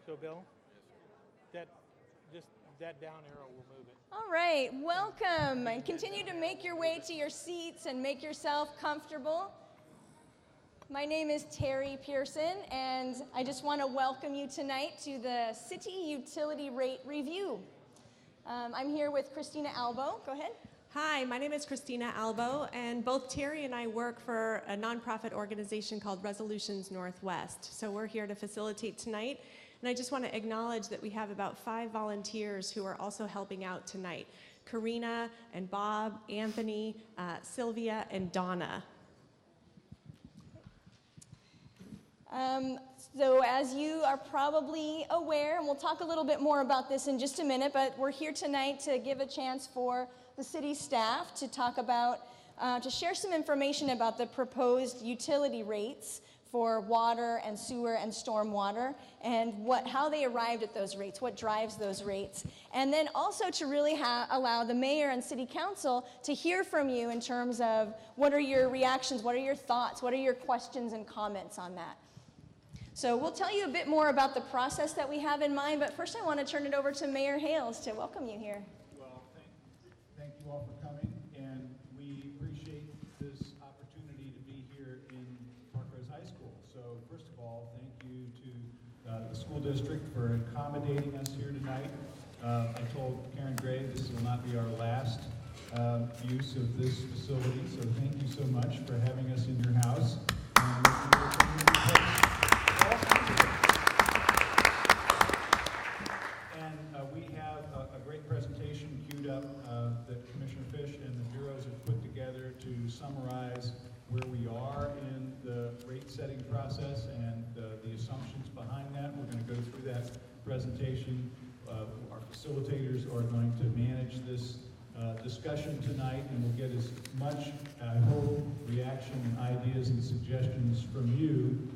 So, Bill, that down arrow will move it. All right, welcome, and continue to make your way to your seats and make yourself comfortable. My name is Terry Pearson, and I just want to welcome you tonight to the City Utility Rate Review. I'm here with Christina Albo. Go ahead. Hi, my name is Christina Albo, and both Terry and I work for a nonprofit organization called Resolutions Northwest. So we're here to facilitate tonight, and I just want to acknowledge that we have about 5 volunteers who are also helping out tonight. Karina and Bob, Anthony, Sylvia, and Donna. So as you are probably aware, and we'll talk a little bit more about this in just a minute, but we're here tonight to give a chance for the city staff to talk about, to share some information about the proposed utility rates for water and sewer and stormwater, and how they arrived at those rates, what drives those rates. And then also to really allow the mayor and city council to hear from you in terms of what are your reactions, what are your thoughts, what are your questions and comments on that. So we'll tell you a bit more about the process that we have in mind, but first I want to turn it over to Mayor Hales to welcome you here. Well, thank you all for coming, and we appreciate this opportunity to be here in Parkrose High School. So first of all, thank you to the school district for accommodating us here tonight. I told Karen Gray this will not be our last use of this facility, so thank you so much for having us in your house. We have a great presentation queued up that Commissioner Fish and the bureaus have put together to summarize where we are in the rate setting process and the assumptions behind that. We're going to go through that presentation. Our facilitators are going to manage this discussion tonight, and we'll get as much, I hope, reaction and ideas and suggestions from you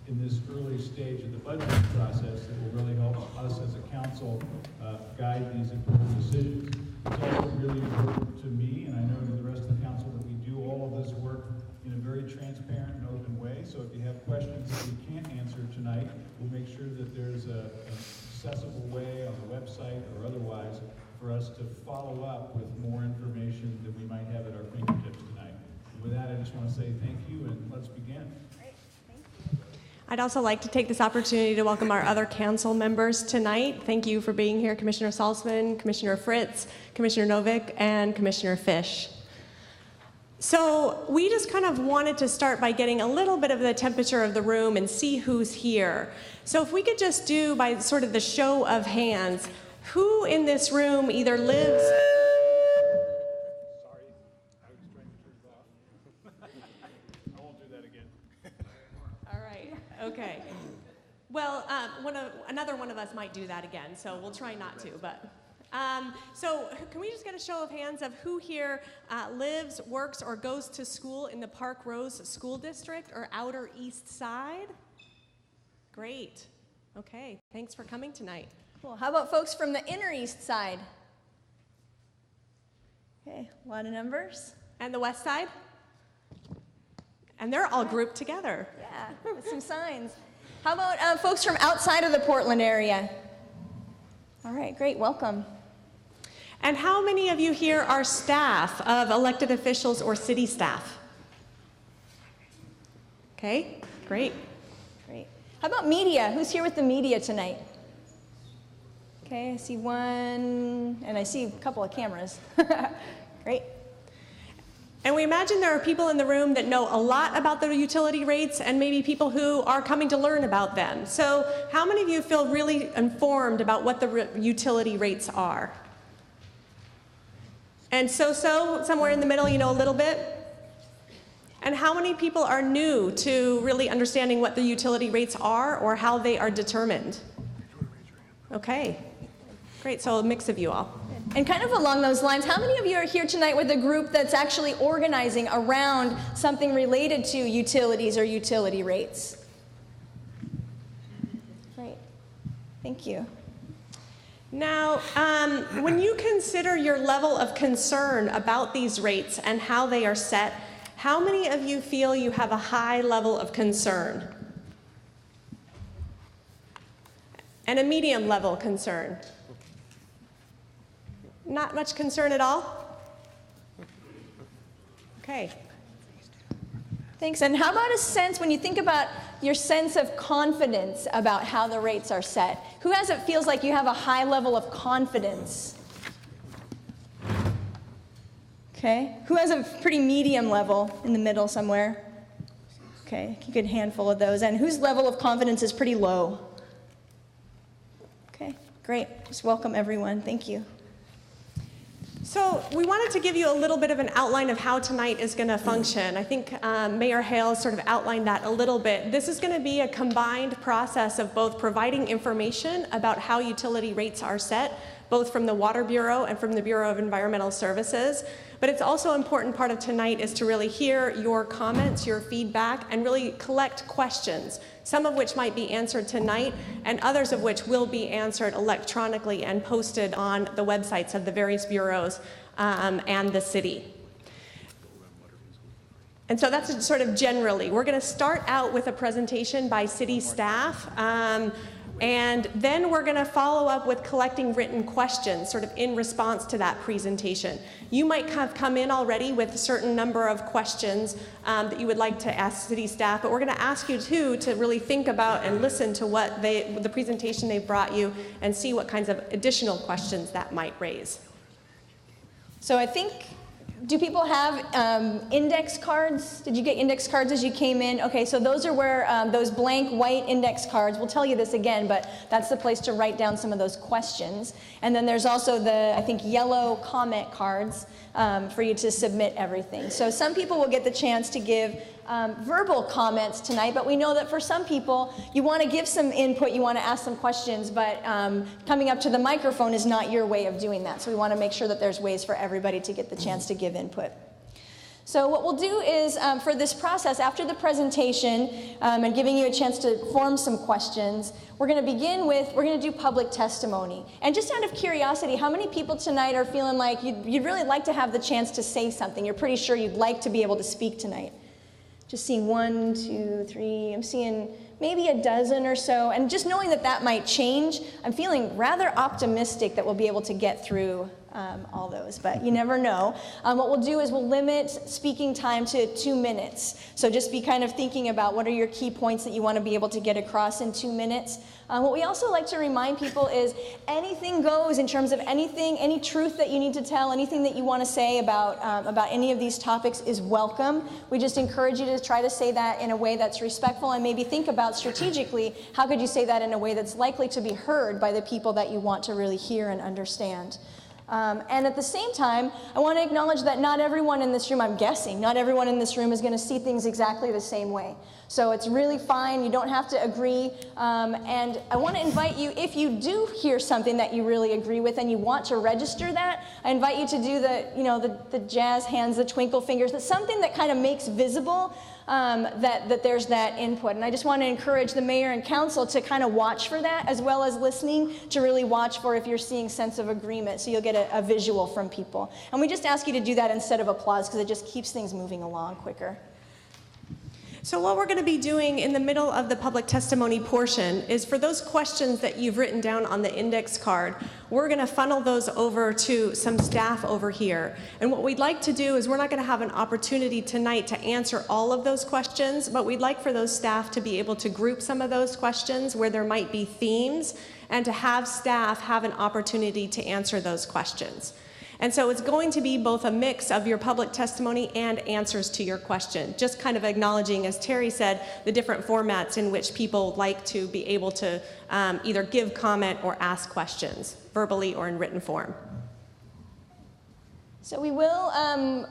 in this early stage of the budgeting process that will really help us as a council guide these important decisions. It's also really important to me, and I know to the rest of the council, that we do all of this work in a very transparent and open way. So if you have questions that we can't answer tonight, we'll make sure that there's an accessible way on the website or otherwise for us to follow up with more information that we might have at our fingertips tonight. And with that, I just want to say thank you, and let's begin. I'd also like to take this opportunity to welcome our other council members tonight. Thank you for being here, Commissioner Salzman, Commissioner Fritz, Commissioner Novick, and Commissioner Fish. So we just kind of wanted to start by getting a little bit of the temperature of the room and see who's here. So if we could just do, by sort of the show of hands, who in this room either lives... Okay. Well, another one of us might do that again, so we'll try not to. But so can we just get a show of hands of who here lives, works, or goes to school in the Parkrose School District or Outer East Side? Great. Okay. Thanks for coming tonight. Cool. How about folks from the Inner East Side? Okay, a lot of numbers. And the West Side? And they're all grouped together. Yeah, with some signs. How about folks from outside of the Portland area? All right, great, welcome. And how many of you here are staff of elected officials or city staff? Okay, great. Great. How about media? Who's here with the media tonight? Okay, I see one, and I see a couple of cameras. Great. And we imagine there are people in the room that know a lot about the utility rates and maybe people who are coming to learn about them. So how many of you feel really informed about what the utility rates are? And somewhere in the middle, you know a little bit? And how many people are new to really understanding what the utility rates are or how they are determined? Okay, great, so a mix of you all. And kind of along those lines, how many of you are here tonight with a group that's actually organizing around something related to utilities or utility rates? Great. Thank you. Now, when you consider your level of concern about these rates and how they are set, how many of you feel you have a high level of concern? And a medium level concern? Not much concern at all? Okay. Thanks. And how about a sense, when you think about your sense of confidence about how the rates are set? Who has it feels like you have a high level of confidence? Okay. Who has a pretty medium level in the middle somewhere? Okay, a good handful of those. And whose level of confidence is pretty low? Okay, great. Just welcome everyone. Thank you. So we wanted to give you a little bit of an outline of how tonight is going to function. I think Mayor Hale sort of outlined that a little bit. This is going to be a combined process of both providing information about how utility rates are set, both from the Water Bureau and from the Bureau of Environmental Services. But it's also an important part of tonight is to really hear your comments, your feedback, and really collect questions, some of which might be answered tonight, and others of which will be answered electronically and posted on the websites of the various bureaus and the city. And so that's sort of generally. We're going to start out with a presentation by city staff. And then we're going to follow up with collecting written questions sort of in response to that presentation. You might have come in already with a certain number of questions that you would like to ask city staff, but we're going to ask you too to really think about and listen to what the presentation they brought you and see what kinds of additional questions that might raise. So I think, do people have index cards? Did you get index cards as you came in? Okay, so those are where those blank white index cards, we'll tell you this again, but that's the place to write down some of those questions. And then there's also the, I think, yellow comment cards for you to submit everything. So some people will get the chance to give verbal comments tonight, but we know that for some people, you want to give some input, you want to ask some questions, but coming up to the microphone is not your way of doing that. So we want to make sure that there's ways for everybody to get the chance to give input. So what we'll do is, for this process, after the presentation and giving you a chance to form some questions, we're going to begin with, we're going to do public testimony. And just out of curiosity, how many people tonight are feeling like you'd really like to have the chance to say something? You're pretty sure you'd like to be able to speak tonight? Just seeing 1, 2, 3, I'm seeing maybe a dozen or so. And just knowing that that might change, I'm feeling rather optimistic that we'll be able to get through all those, but you never know. What we'll do is we'll limit speaking time to 2 minutes. So just be kind of thinking about what are your key points that you want to be able to get across in 2 minutes. What we also like to remind people is anything goes in terms of anything, any truth that you need to tell, anything that you want to say about any of these topics is welcome. We just encourage you to try to say that in a way that's respectful and maybe think about strategically, how could you say that in a way that's likely to be heard by the people that you want to really hear and understand. And at the same time, I want to acknowledge that not everyone in this room, I'm guessing, not everyone in this room is going to see things exactly the same way. So it's really fine. You don't have to agree. And I want to invite you, if you do hear something that you really agree with and you want to register that, I invite you to do the jazz hands, the twinkle fingers, that's something that kind of makes visible that there's that input. And I just want to encourage the mayor and council to kind of watch for that, as well as listening to really watch for if you're seeing sense of agreement, so you'll get a visual from people. And we just ask you to do that instead of applause, because it just keeps things moving along quicker. So what we're going to be doing in the middle of the public testimony portion is for those questions that you've written down on the index card, we're going to funnel those over to some staff over here. And what we'd like to do is we're not going to have an opportunity tonight to answer all of those questions, but we'd like for those staff to be able to group some of those questions where there might be themes and to have staff have an opportunity to answer those questions. And so it's going to be both a mix of your public testimony and answers to your question, just kind of acknowledging, as Terry said, the different formats in which people like to be able to either give comment or ask questions, verbally or in written form. So we will,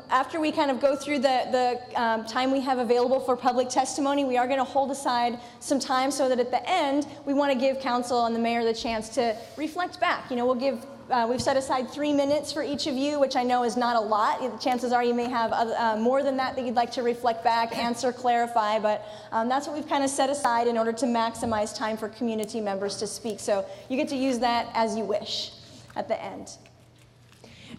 after we kind of go through the time we have available for public testimony, we are going to hold aside some time so that at the end, we want to give council and the mayor the chance to reflect back. You know, we'll give we've set aside 3 minutes for each of you, which I know is not a lot. The chances are you may have more than that you'd like to reflect back, answer, clarify, but that's what we've kind of set aside in order to maximize time for community members to speak. So you get to use that as you wish at the end.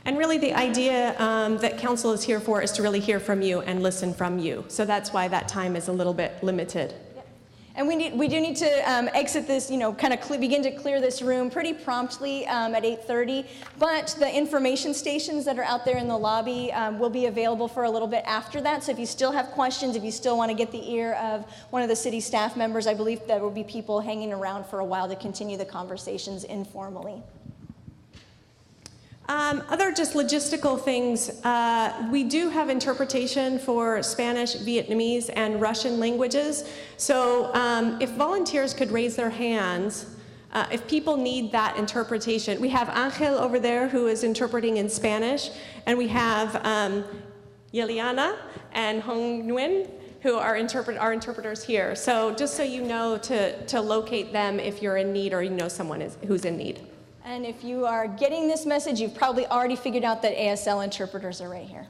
And really the idea that council is here for is to really hear from you and listen from you. So that's why that time is a little bit limited. And we do need to exit this, kind of begin to clear this room pretty promptly at 8:30. But the information stations that are out there in the lobby will be available for a little bit after that. So if you still have questions, if you still want to get the ear of one of the city staff members, I believe there will be people hanging around for a while to continue the conversations informally. Other just logistical things, we do have interpretation for Spanish, Vietnamese, and Russian languages. So if volunteers could raise their hands, if people need that interpretation. We have Angel over there who is interpreting in Spanish, and we have Yeliana and Hong Nguyen who are interpreters here. So just so you know to locate them if you're in need or you know someone who's in need. And if you are getting this message, you've probably already figured out that ASL interpreters are right here.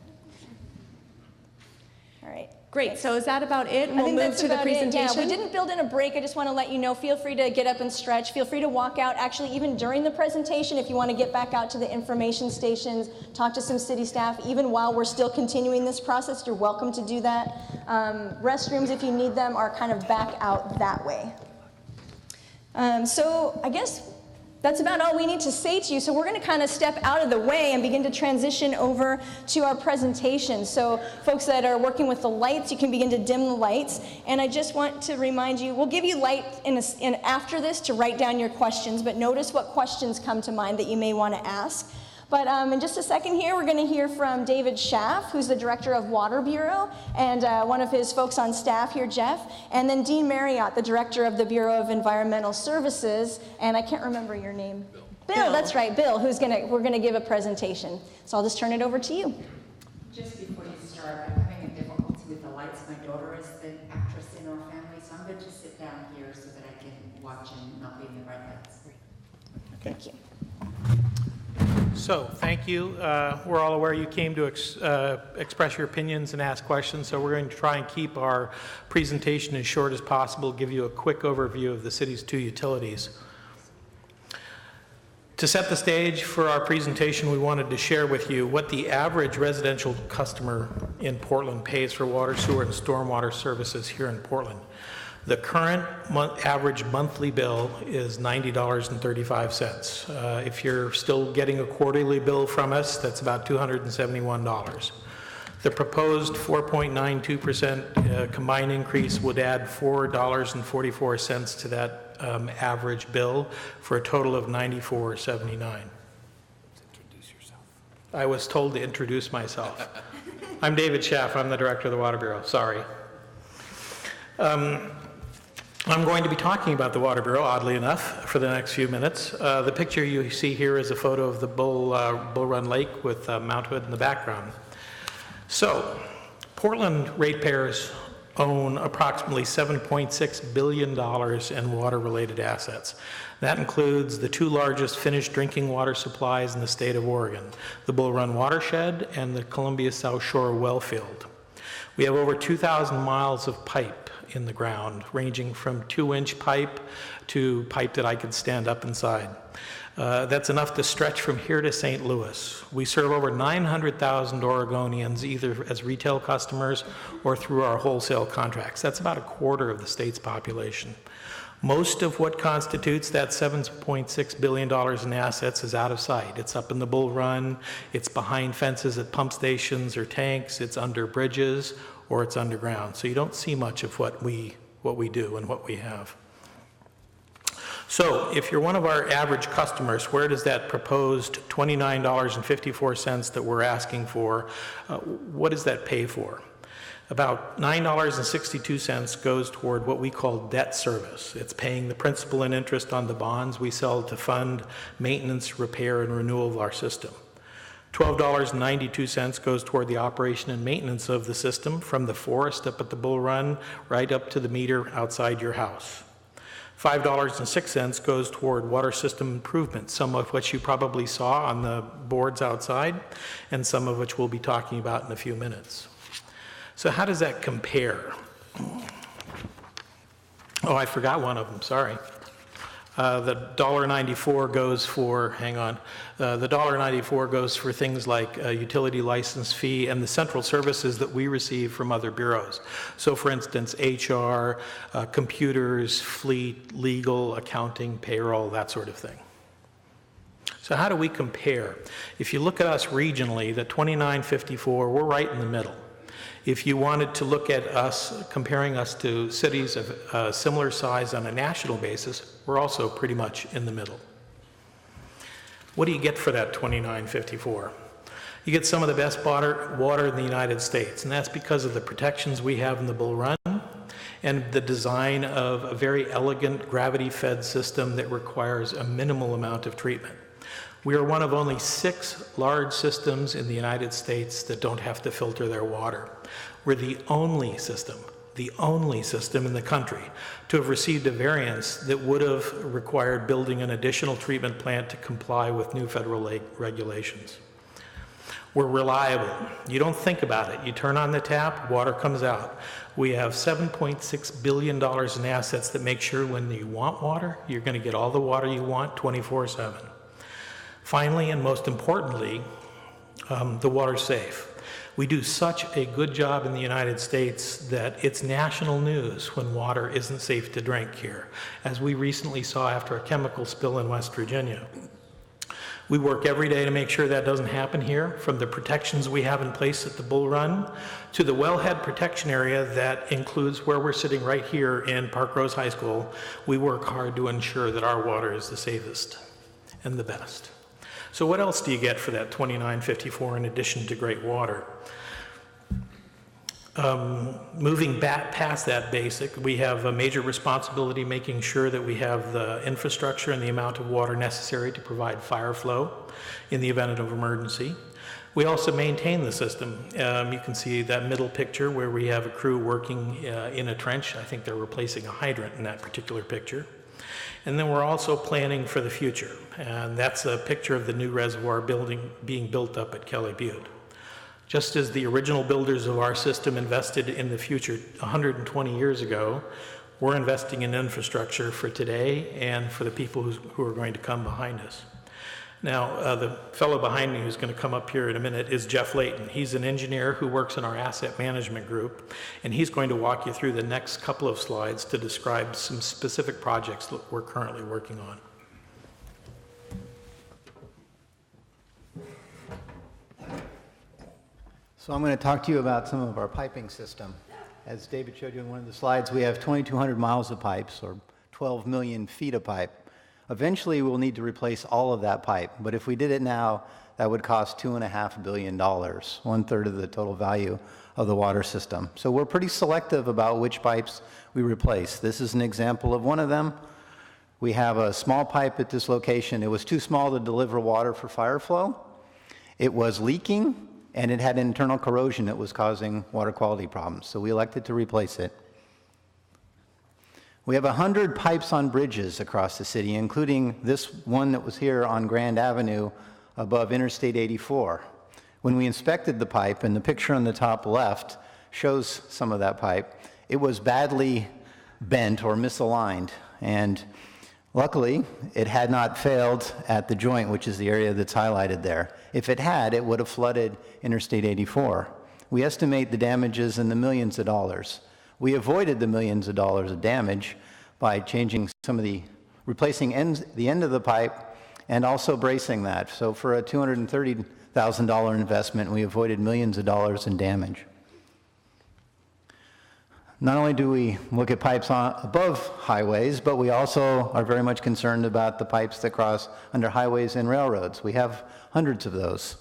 All right. Great. So is that about it? I We'll move to the presentation. Yeah, we didn't build in a break. I just want to let you know, feel free to get up and stretch. Feel free to walk out. Actually, even during the presentation, if you want to get back out to the information stations, talk to some city staff, even while we're still continuing this process, you're welcome to do that. Restrooms, if you need them, are kind of back out that way. So I guess that's about all we need to say to you. So we're going to kind of step out of the way and begin to transition over to our presentation. So folks that are working with the lights, you can begin to dim the lights. And I just want to remind you, we'll give you light after this to write down your questions, but notice what questions come to mind that you may want to ask. But in just a second here, we're going to hear from David Schaff, who's the director of Water Bureau, and one of his folks on staff here, Jeff, and then Dean Marriott, the director of the Bureau of Environmental Services, and I can't remember your name. Bill, that's right, Bill, we're going to give a presentation. So I'll just turn it over to you. Just before you start, I'm having a difficulty with the lights. My daughter is the actress in our family, so I'm going to sit down here so that I can watch and not be in the bright lights. Okay. Thank you. So, thank you. We're all aware you came to express your opinions and ask questions, so we're going to try and keep our presentation as short as possible, give you a quick overview of the city's 2 utilities. To set the stage for our presentation, we wanted to share with you what the average residential customer in Portland pays for water, sewer, and stormwater services here in Portland. The current average monthly bill is $90.35. If you're still getting a quarterly bill from us, that's about $271. The proposed 4.92% combined increase would add $4.44 to that average bill for a total of $94.79. Introduce yourself. I was told to introduce myself. I'm David Schaff. I'm the director of the Water Bureau. Sorry. I'm going to be talking about the Water Bureau, oddly enough, for the next few minutes. The picture you see here is a photo of the Bull Run Lake with Mount Hood in the background. So, Portland ratepayers own approximately $7.6 billion in water-related assets. That includes the 2 largest finished drinking water supplies in the state of Oregon, the Bull Run Watershed and the Columbia South Shore Wellfield. We have over 2,000 miles of pipe in the ground, ranging from 2-inch pipe to pipe that I could stand up inside. That's enough to stretch from here to St. Louis. We serve over 900,000 Oregonians, either as retail customers or through our wholesale contracts. That's about a quarter of the state's population. Most of what constitutes that $7.6 billion in assets is out of sight. It's up in the Bull Run, it's behind fences at pump stations or tanks, it's under bridges, or it's underground. So you don't see much of what we do and what we have. So if you're one of our average customers, where does that proposed $29.54 that we're asking for, what does that pay for? About $9.62 goes toward what we call debt service. It's paying the principal and interest on the bonds we sell to fund maintenance, repair, and renewal of our system. $12.92 goes toward the operation and maintenance of the system from the forest up at the Bull Run right up to the meter outside your house. $5.06 goes toward water system improvement, some of which you probably saw on the boards outside, and some of which we'll be talking about in a few minutes. So how does that compare? Oh, I forgot one of them, sorry. The $1.94 goes for, hang on, the $1.94 goes for things like a utility license fee and the central services that we receive from other bureaus. So for instance, HR, computers, fleet, legal, accounting, payroll, that sort of thing. So how do we compare? If you look at us regionally, the 2954, we're right in the middle. If you wanted to look at us, comparing us to cities of similar size on a national basis, we're also pretty much in the middle. What do you get for that 2954? You get some of the best water in the United States, and that's because of the protections we have in the Bull Run and the design of a very elegant gravity-fed system that requires a minimal amount of treatment. We are one of only 6 large systems in the United States that don't have to filter their water. We're the only system in the country to have received a variance that would have required building an additional treatment plant to comply with new federal regulations. We're reliable. You don't think about it. You turn on the tap, water comes out. We have $7.6 billion in assets that make sure when you want water, you're going to get all the water you want 24/7. Finally, and most importantly, the water's safe. We do such a good job in the United States that it's national news when water isn't safe to drink here, as we recently saw after a chemical spill in West Virginia. We work every day to make sure that doesn't happen here, from the protections we have in place at the Bull Run to the wellhead protection area that includes where we're sitting right here in Park Rose High School. We work hard to ensure that our water is the safest and the best. So what else do you get for that $29.54 in addition to great water? Moving back past that basic, we have a major responsibility making sure that we have the infrastructure and the amount of water necessary to provide fire flow in the event of emergency. We also maintain the system. You can see that middle picture where we have a crew working in a trench. I think they're replacing a hydrant in that particular picture. And then we're also planning for the future, and that's a picture of the new reservoir building being built up at Kelly Butte. Just as the original builders of our system invested in the future 120 years ago, we're investing in infrastructure for today and for the people who are going to come behind us. Now, the fellow behind me who's going to come up here in a minute is Jeff Layton. He's an engineer who works in our asset management group, and he's going to walk you through the next couple of slides to describe some specific projects that we're currently working on. So I'm going to talk to you about some of our piping system. As David showed you in one of the slides, we have 2,200 miles of pipes, or 12 million feet of pipe. Eventually, we'll need to replace all of that pipe, but if we did it now, that would cost $2.5 billion, 1/3 of the total value of the water system. So we're pretty selective about which pipes we replace. This is an example of one of them. We have a small pipe at this location. It was too small to deliver water for fire flow. It was leaking, and it had internal corrosion that was causing water quality problems, so we elected to replace it. We have 100 pipes on bridges across the city, including this one that was here on Grand Avenue above Interstate 84. When we inspected the pipe, and the picture on the top left shows some of that pipe, it was badly bent or misaligned, and luckily it had not failed at the joint, which is the area that's highlighted there. If it had, it would have flooded Interstate 84. We estimate the damages in the millions of dollars. We avoided the millions of dollars of damage by changing some of replacing the end of the pipe and also bracing that. So for a $230,000 investment, we avoided millions of dollars in damage. Not only do we look at pipes above highways, but we also are very much concerned about the pipes that cross under highways and railroads. We have hundreds of those.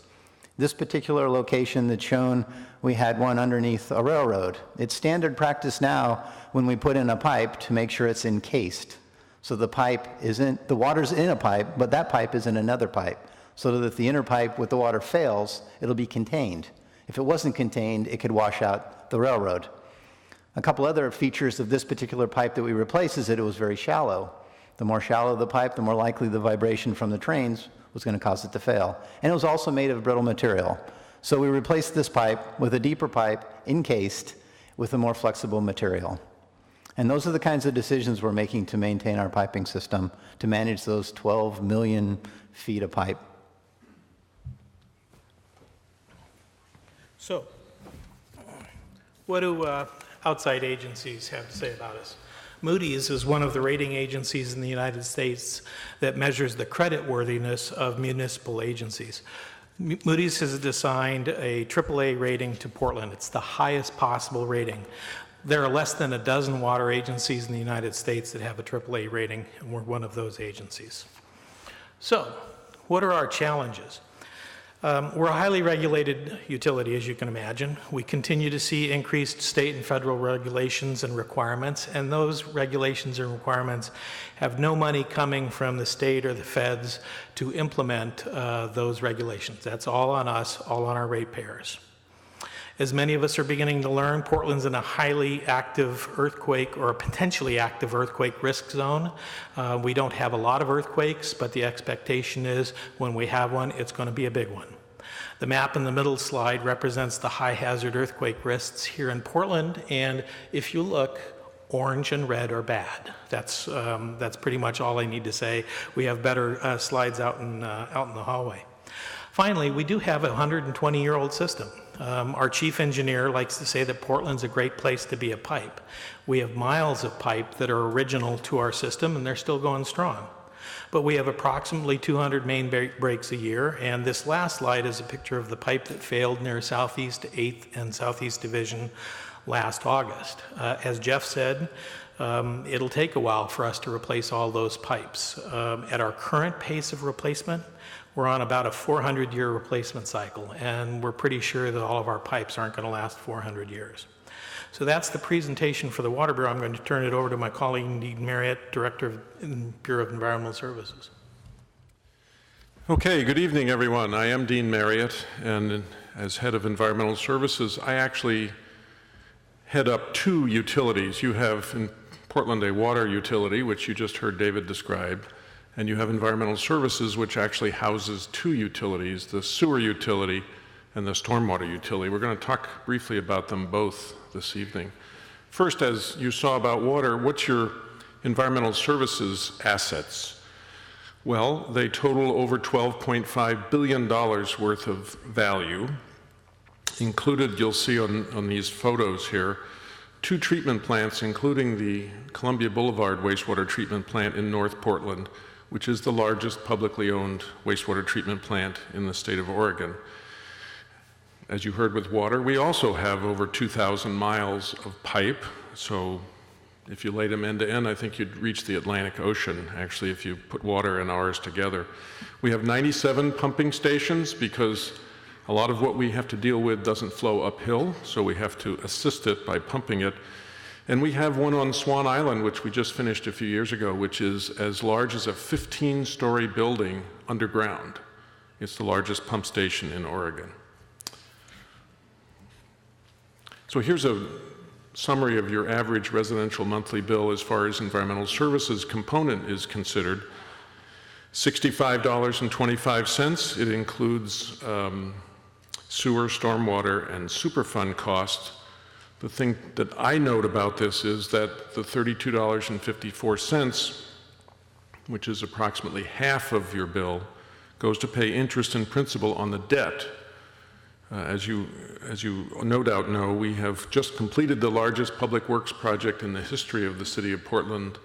This particular location that's shown, we had one underneath a railroad. It's standard practice now when we put in a pipe to make sure it's encased. So the water's in a pipe, but that pipe is in another pipe, so that if the inner pipe with the water fails, it'll be contained. If it wasn't contained, it could wash out the railroad. A couple other features of this particular pipe that we replaced is that it was very shallow. The more shallow the pipe, the more likely the vibration from the trains was going to cause it to fail. And it was also made of brittle material. So we replaced this pipe with a deeper pipe encased with a more flexible material. And those are the kinds of decisions we're making to maintain our piping system, to manage those 12 million feet of pipe. So, what do outside agencies have to say about us? Moody's is one of the rating agencies in the United States that measures the creditworthiness of municipal agencies. Moody's has assigned a AAA rating to Portland. It's the highest possible rating. There are less than a dozen water agencies in the United States that have a AAA rating, and we're one of those agencies. So, what are our challenges? We're a highly regulated utility, as you can imagine. We continue to see increased state and federal regulations and requirements, and those regulations and requirements have no money coming from the state or the feds to implement those regulations. That's all on us, all on our ratepayers. As many of us are beginning to learn, Portland's in a highly active earthquake or a potentially active earthquake risk zone. We don't have a lot of earthquakes, but the expectation is when we have one, it's going to be a big one. The map in the middle slide represents the high hazard earthquake risks here in Portland, and if you look, orange and red are bad. That's pretty much all I need to say. We have better slides out in the hallway. Finally, we do have a 120-year-old system. Our chief engineer likes to say that Portland's a great place to be a pipe. We have miles of pipe that are original to our system, and they're still going strong. But we have approximately 200 main breaks a year, and this last slide is a picture of the pipe that failed near Southeast 8th and Southeast Division last August. As Jeff said, it'll take a while for us to replace all those pipes. At our current pace of replacement, we're on about a 400-year replacement cycle, and we're pretty sure that all of our pipes aren't going to last 400 years. So that's the presentation for the Water Bureau. I'm going to turn it over to my colleague, Dean Marriott, Director of the Bureau of Environmental Services. Okay, good evening, everyone. I am Dean Marriott, and as head of Environmental Services, I actually head up two utilities. You have in Portland a water utility, which you just heard David describe, and you have Environmental Services, which actually houses two utilities, the sewer utility and the stormwater utility. We're going to talk briefly about them both this evening. First, as you saw about water, what's your Environmental Services assets? Well, they total over $12.5 billion worth of value. Included, you'll see on these photos here, two treatment plants, including the Columbia Boulevard wastewater treatment plant in North Portland, which is the largest publicly owned wastewater treatment plant in the state of Oregon. As you heard with water, we also have over 2,000 miles of pipe. So if you laid them end to end, I think you'd reach the Atlantic Ocean, actually, if you put water and ours together. We have 97 pumping stations because a lot of what we have to deal with doesn't flow uphill, so we have to assist it by pumping it. And we have one on Swan Island, which we just finished a few years ago, which is as large as a 15-story building underground. It's the largest pump station in Oregon. So here's a summary of your average residential monthly bill as far as environmental services component is considered. $65.25. It includes sewer, stormwater, and Superfund costs. The thing that I note about this is that the $32.54, which is approximately half of your bill, goes to pay interest and principal on the debt. As you no doubt know, we have just completed the largest public works project in the history of the city of Portland,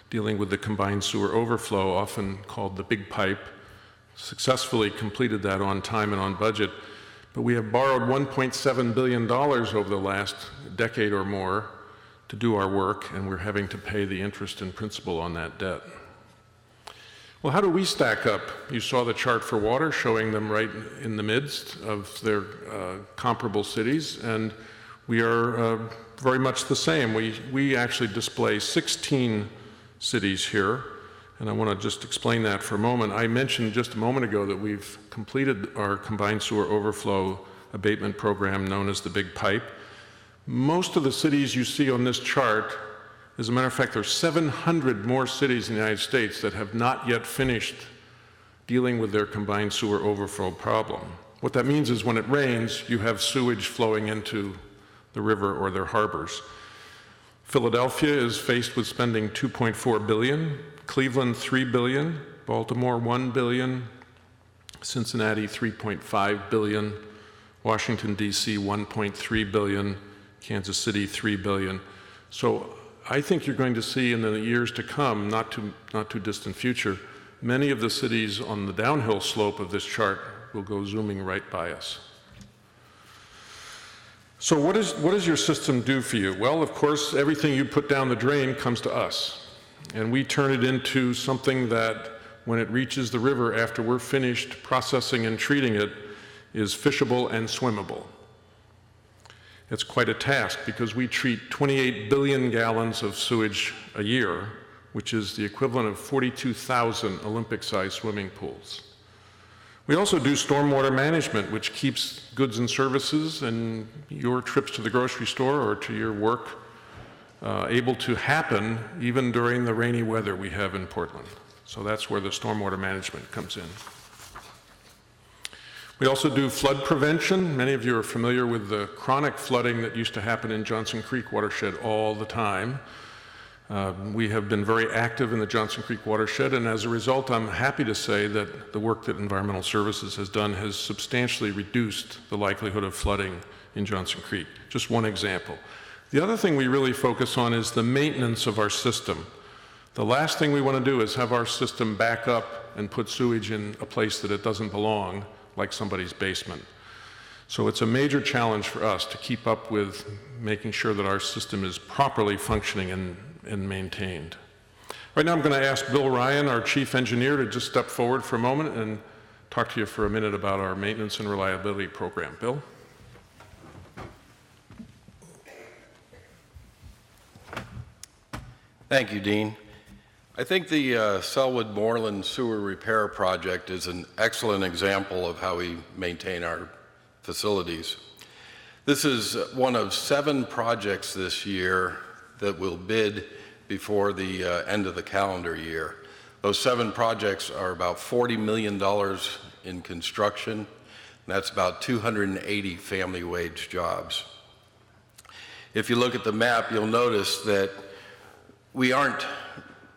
dealing with the combined sewer overflow, often called the Big Pipe. Successfully completed that on time and on budget. But we have borrowed $1.7 billion over the last decade or more to do our work, and we're having to pay the interest and principal on that debt. Well, how do we stack up? You saw the chart for water showing them right in the midst of their comparable cities, and we are very much the same. We actually display 16 cities here, and I want to just explain that for a moment. I mentioned just a moment ago that we've completed our combined sewer overflow abatement program known as the Big Pipe. Most of the cities you see on this chart, as a matter of fact, there's 700 more cities in the United States that have not yet finished dealing with their combined sewer overflow problem. What that means is when it rains, you have sewage flowing into the river or their harbors. Philadelphia is faced with spending $2.4 billion, Cleveland $3 billion, Baltimore $1 billion, Cincinnati $3.5 billion, Washington, D.C. $1.3 billion, Kansas City $3 billion. So I think you're going to see in the years to come, not too distant future, many of the cities on the downhill slope of this chart will go zooming right by us. So what does your system do for you? Well, of course, everything you put down the drain comes to us. And we turn it into something that, when it reaches the river after we're finished processing and treating it, is fishable and swimmable. It's quite a task because we treat 28 billion gallons of sewage a year, which is the equivalent of 42,000 Olympic-sized swimming pools. We also do stormwater management, which keeps goods and services and your trips to the grocery store or to your work able to happen even during the rainy weather we have in Portland. So that's where the stormwater management comes in. We also do flood prevention. Many of you are familiar with the chronic flooding that used to happen in Johnson Creek watershed all the time. We have been very active in the Johnson Creek watershed, and as a result, I'm happy to say that the work that Environmental Services has done has substantially reduced the likelihood of flooding in Johnson Creek. Just one example. The other thing we really focus on is the maintenance of our system. The last thing we want to do is have our system back up and put sewage in a place that it doesn't belong, like somebody's basement. So it's a major challenge for us to keep up with making sure that our system is properly functioning and maintained. Right now I'm going to ask Bill Ryan, our chief engineer, to just step forward for a moment and talk to you for a minute about our maintenance and reliability program. Bill? Thank you, Dean. I think the Selwood Moreland Sewer Repair Project is an excellent example of how we maintain our facilities. This is one of 7 projects this year that will bid before the end of the calendar year. Those 7 projects are about $40 million in construction, and that's about 280 family wage jobs. If you look at the map, you'll notice that we aren't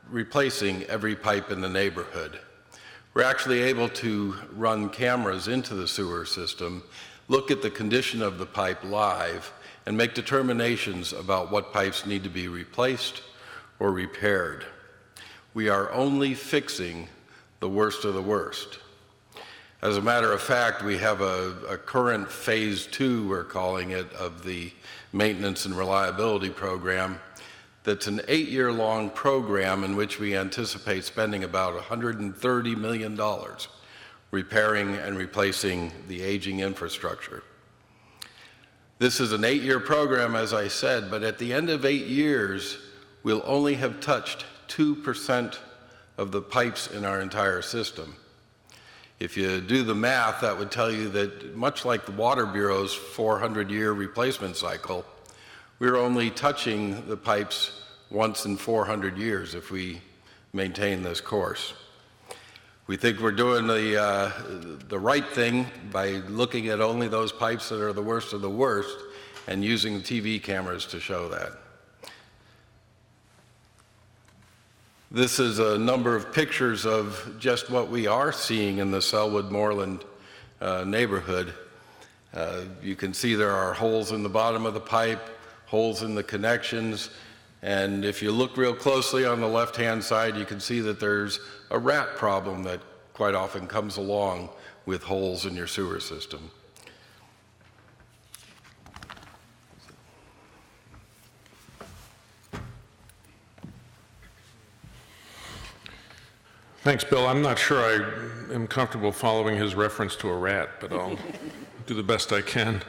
replacing every pipe in the neighborhood. We're actually able to run cameras into the sewer system, look at the condition of the pipe live, and make determinations about what pipes need to be replaced or repaired. We are only fixing the worst of the worst. As a matter of fact, we have a current phase 2, we're calling it, of the maintenance and reliability program. That's an 8-year-long program in which we anticipate spending about $130 million repairing and replacing the aging infrastructure. This is an 8-year program, as I said, but at the end of 8 years, we'll only have touched 2% of the pipes in our entire system. If you do the math, that would tell you that much like the Water Bureau's 400-year replacement cycle, we're only touching the pipes once in 400 years if we maintain this course. We think we're doing the right thing by looking at only those pipes that are the worst of the worst and using TV cameras to show that. This is a number of pictures of just what we are seeing in the Selwood Moreland neighborhood. You can see there are holes in the bottom of the pipe, holes in the connections, and if you look real closely on the left-hand side, you can see that there's a rat problem that quite often comes along with holes in your sewer system. Thanks, Bill. I'm not sure I am comfortable following his reference to a rat, but I'll do the best I can.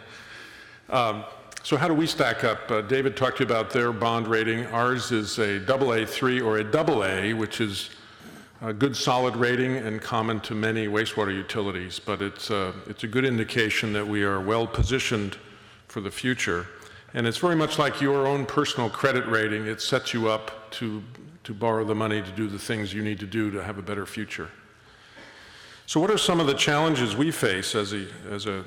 So how do we stack up? David talked to you about their bond rating. Ours is a AA3 or a AA, which is a good solid rating and common to many wastewater utilities, but it's a good indication that we are well positioned for the future. And it's very much like your own personal credit rating. It sets you up to borrow the money to do the things you need to do to have a better future. So what are some of the challenges we face as a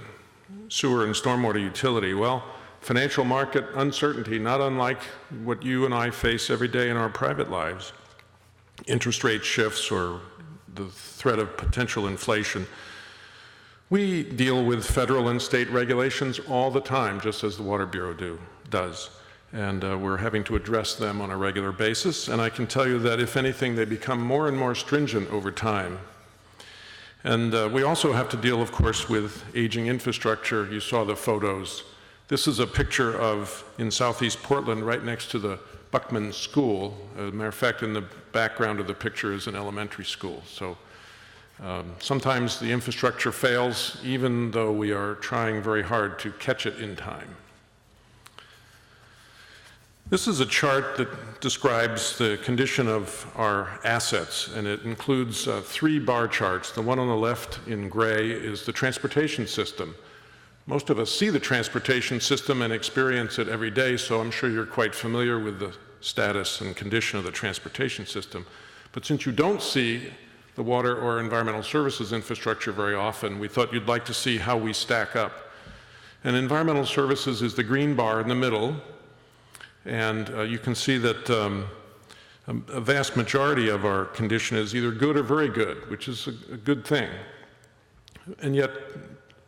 sewer and stormwater utility? Well, financial market uncertainty, not unlike what you and I face every day in our private lives, interest rate shifts or the threat of potential inflation. We deal with federal and state regulations all the time, just as the Water Bureau does. And we're having to address them on a regular basis. And I can tell you that, if anything, they become more and more stringent over time. And we also have to deal, of course, with aging infrastructure. You saw the photos. This is a picture of, in southeast Portland, right next to the Buckman School. As a matter of fact, in the background of the picture is an elementary school. So sometimes the infrastructure fails, even though we are trying very hard to catch it in time. This is a chart that describes the condition of our assets, and it includes 3 bar charts. The one on the left in gray is the transportation system. Most of us see the transportation system and experience it every day, so I'm sure you're quite familiar with the status and condition of the transportation system. But since you don't see the water or environmental services infrastructure very often, we thought you'd like to see how we stack up. And environmental services is the green bar in the middle. And you can see that a vast majority of our condition is either good or very good, which is a good thing. And yet,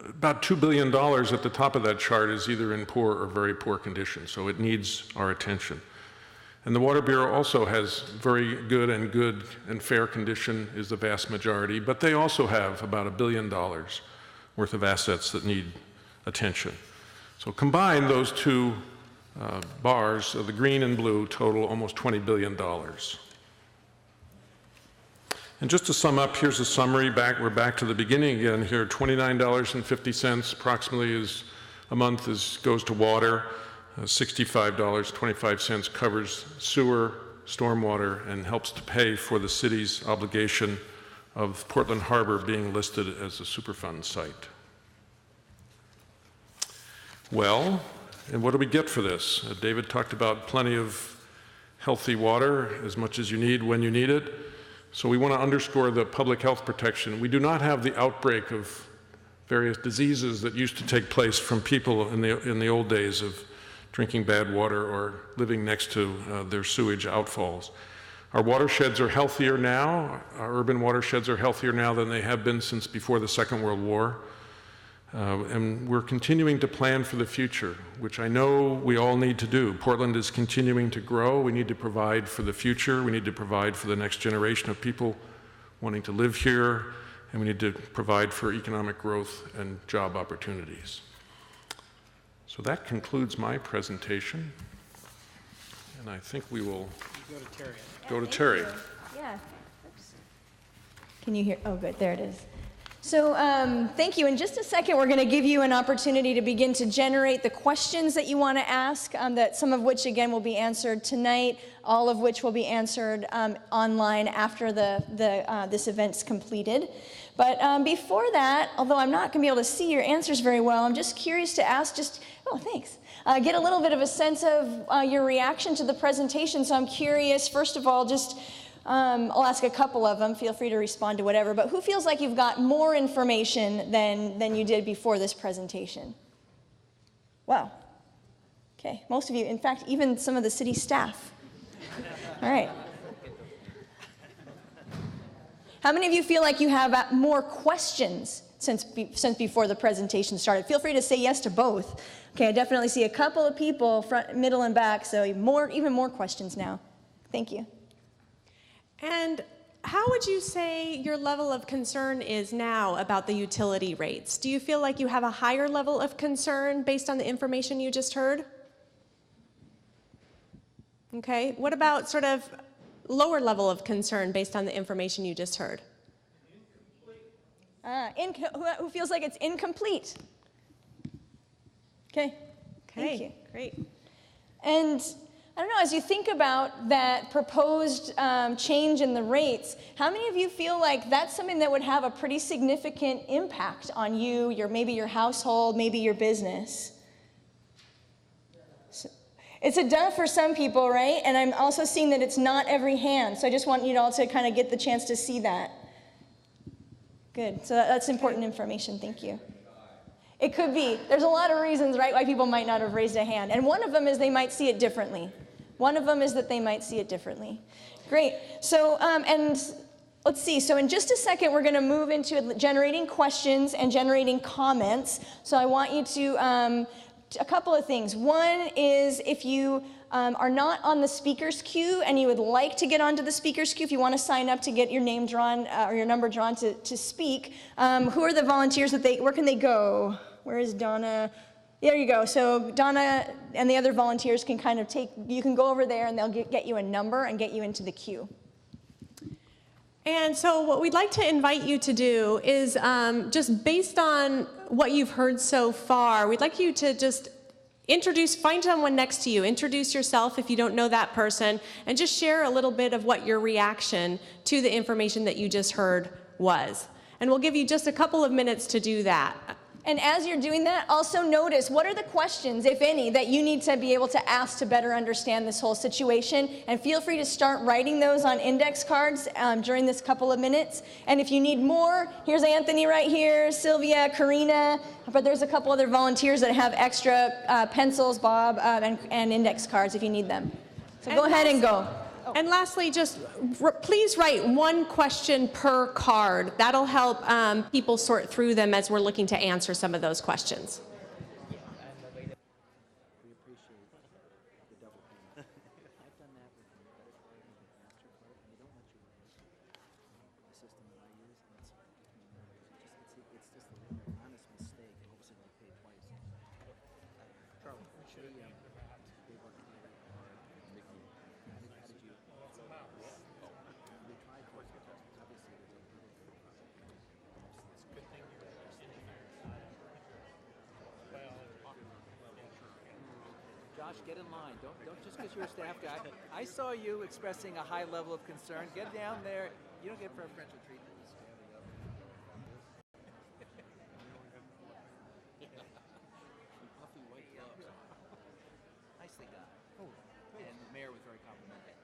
about $2 billion at the top of that chart is either in poor or very poor condition, so it needs our attention. And the Water Bureau also has very good and fair condition is the vast majority, but they also have about $1 billion worth of assets that need attention. So combine those two bars, the green and blue, total almost $20 billion. And just to sum up, here's a summary. We're back to the beginning again here. $29.50 approximately a month goes to water. $65.25 covers sewer, stormwater, and helps to pay for the city's obligation of Portland Harbor being listed as a Superfund site. Well, and what do we get for this? David talked about plenty of healthy water, as much as you need when you need it. So we want to underscore the public health protection. We do not have the outbreak of various diseases that used to take place from people in the old days of drinking bad water or living next to their sewage outfalls. Our watersheds are healthier now. Our urban watersheds are healthier now than they have been since before the Second World War. And we're continuing to plan for the future, which I know we all need to do. Portland is continuing to grow. We need to provide for the future. We need to provide for the next generation of people wanting to live here. And we need to provide for economic growth and job opportunities. So that concludes my presentation. And I think we will go to Terry. Yeah. Oops. Can you hear? Oh, good. There it is. So thank you. In just a second, we're going to give you an opportunity to begin to generate the questions that you want to ask, that some of which, again, will be answered tonight, all of which will be answered online after this event's completed. But before that, although I'm not going to be able to see your answers very well, I'm just curious to ask thanks. Get a little bit of a sense of your reaction to the presentation. So I'm curious, first of all, I'll ask a couple of them. Feel free to respond to whatever. But who feels like you've got more information than you did before this presentation? Wow. Okay. Most of you, in fact, even some of the city staff. All right. How many of you feel like you have more questions since before the presentation started? Feel free to say yes to both. Okay, I definitely see a couple of people, front, middle, and back, so even more questions now. Thank you. And how would you say your level of concern is now about the utility rates? Do you feel like you have a higher level of concern based on the information you just heard? Okay, what about sort of lower level of concern based on the information you just heard? Who feels like it's incomplete? Okay, thank you. Great. And I don't know, as you think about that proposed change in the rates, how many of you feel like that's something that would have a pretty significant impact on you, maybe your household, maybe your business? So, it's a duh for some people, right? And I'm also seeing that it's not every hand, so I just want you all to kind of get the chance to see that. Good, so that's important information, thank you. It could be. There's a lot of reasons, right, why people might not have raised a hand. And one of them is they might see it differently. One of them is that they might see it differently. Great. So, and let's see. So in just a second, we're going to move into generating questions and generating comments. So I want you to, a couple of things. One is if you are not on the speaker's queue and you would like to get onto the speaker's queue, if you want to sign up to get your name drawn or your number drawn to speak, who are the volunteers where can they go? Where is Donna? There you go. So Donna and the other volunteers can kind of you can go over there and they'll get you a number and get you into the queue. And so what we'd like to invite you to do is just based on what you've heard so far, we'd like you to just find someone next to you, introduce yourself if you don't know that person, and just share a little bit of what your reaction to the information that you just heard was. And we'll give you just a couple of minutes to do that. And as you're doing that, also notice what are the questions, if any, that you need to be able to ask to better understand this whole situation. And feel free to start writing those on index cards during this couple of minutes. And if you need more, here's Anthony right here, Sylvia, Karina, but there's a couple other volunteers that have extra pencils, Bob, and index cards if you need them. So go ahead and go. And lastly, just please write one question per card. That'll help people sort through them as we're looking to answer some of those questions. Josh, get in line. Don't just because you're a staff guy. I saw you expressing a high level of concern. Get down there. You don't get preferential treatment. Puffy white gloves. Nicely done. And the mayor was very complimentary.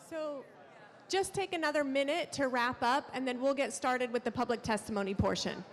So just take another minute to wrap up, and then we'll get started with the public testimony portion.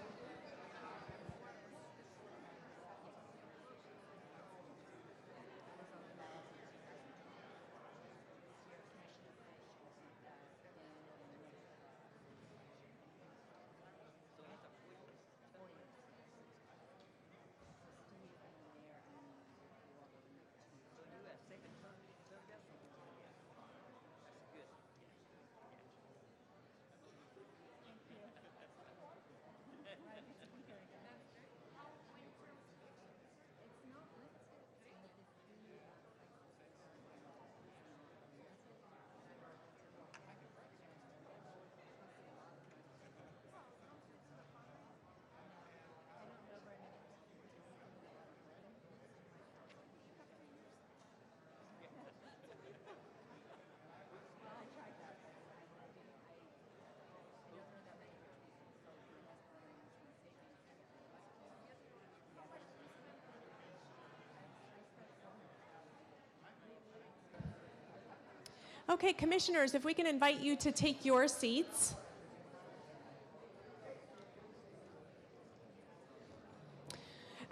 Okay, commissioners, if we can invite you to take your seats.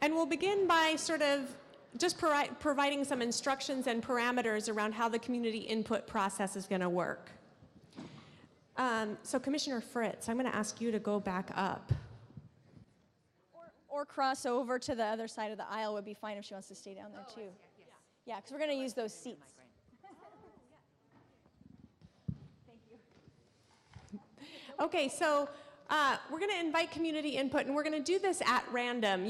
And we'll begin by sort of just providing some instructions and parameters around how the community input process is going to work. So Commissioner Fritz, I'm going to ask you to go back up. Or cross over to the other side of the aisle would be fine if she wants to stay down there too. Yeah, because we're going to use those seats. Okay, so we're going to invite community input, and we're going to do this at random.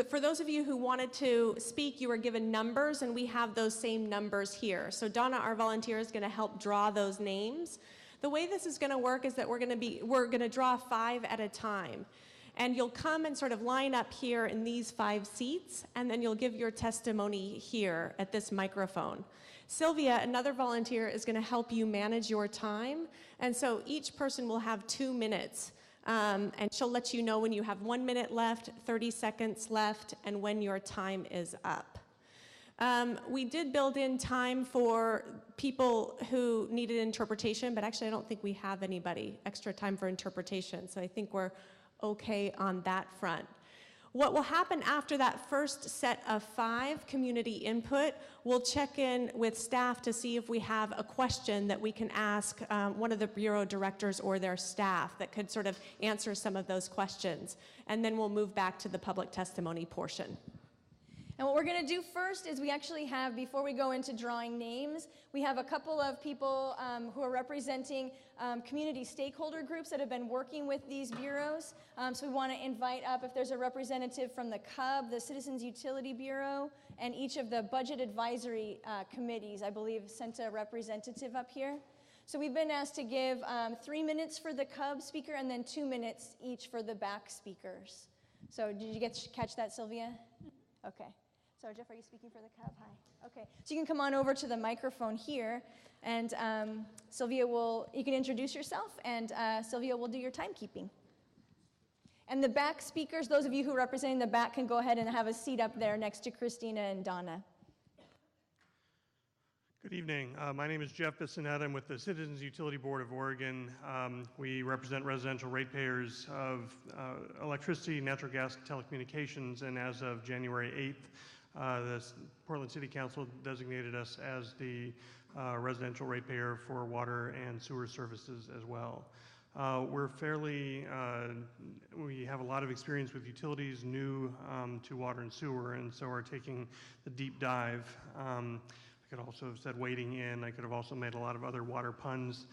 For those of you who wanted to speak, you were given numbers, and we have those same numbers here. So Donna, our volunteer, is going to help draw those names. The way this is going to work is that we're going to draw 5 at a time. And you'll come and sort of line up here in these 5 seats, and then you'll give your testimony here at this microphone. Sylvia, another volunteer, is going to help you manage your time. And so each person will have 2 minutes. And she'll let you know when you have 1 minute left, 30 seconds left, and when your time is up. We did build in time for people who needed interpretation, but actually I don't think we have anybody extra time for interpretation. So I think we're okay on that front. What will happen after that first set of 5 community input, we'll check in with staff to see if we have a question that we can ask one of the Bureau directors or their staff that could sort of answer some of those questions. And then we'll move back to the public testimony portion. And what we're going to do first is we actually have, before we go into drawing names, we have a couple of people who are representing community stakeholder groups that have been working with these bureaus. So we want to invite up, if there's a representative from the CUB, the Citizens Utility Bureau, and each of the budget advisory committees, I believe, sent a representative up here. So we've been asked to give 3 minutes for the CUB speaker and then 2 minutes each for the back speakers. So did you catch that, Sylvia? Okay. So Jeff, are you speaking for the CUB? Hi. Okay. So you can come on over to the microphone here, and Sylvia you can introduce yourself, and Sylvia will do your timekeeping. And the back speakers, those of you who are representing the back, can go ahead and have a seat up there next to Christina and Donna. Good evening. My name is Jeff Bissonette. I'm with the Citizens Utility Board of Oregon. We represent residential ratepayers of electricity, natural gas, telecommunications, and as of January 8th, the Portland City Council designated us as the residential ratepayer for water and sewer services as well. We have a lot of experience with utilities, new to water and sewer, and so are taking the deep dive. I could also have said wading in. I could have also made a lot of other water puns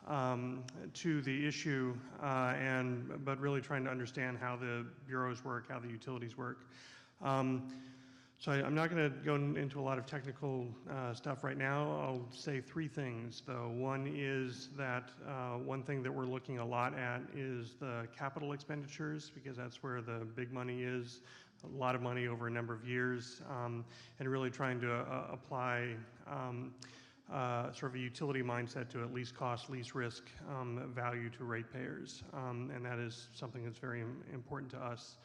to the issue, but really trying to understand how the bureaus work, how the utilities work. So I'm not going to go into a lot of technical stuff right now. I'll say 3 things, though. One is that one thing that we're looking a lot at is the capital expenditures, because that's where the big money is. A lot of money over a number of years, and really trying to apply sort of a utility mindset to at least cost, least risk value to ratepayers. And that is something that's very important to us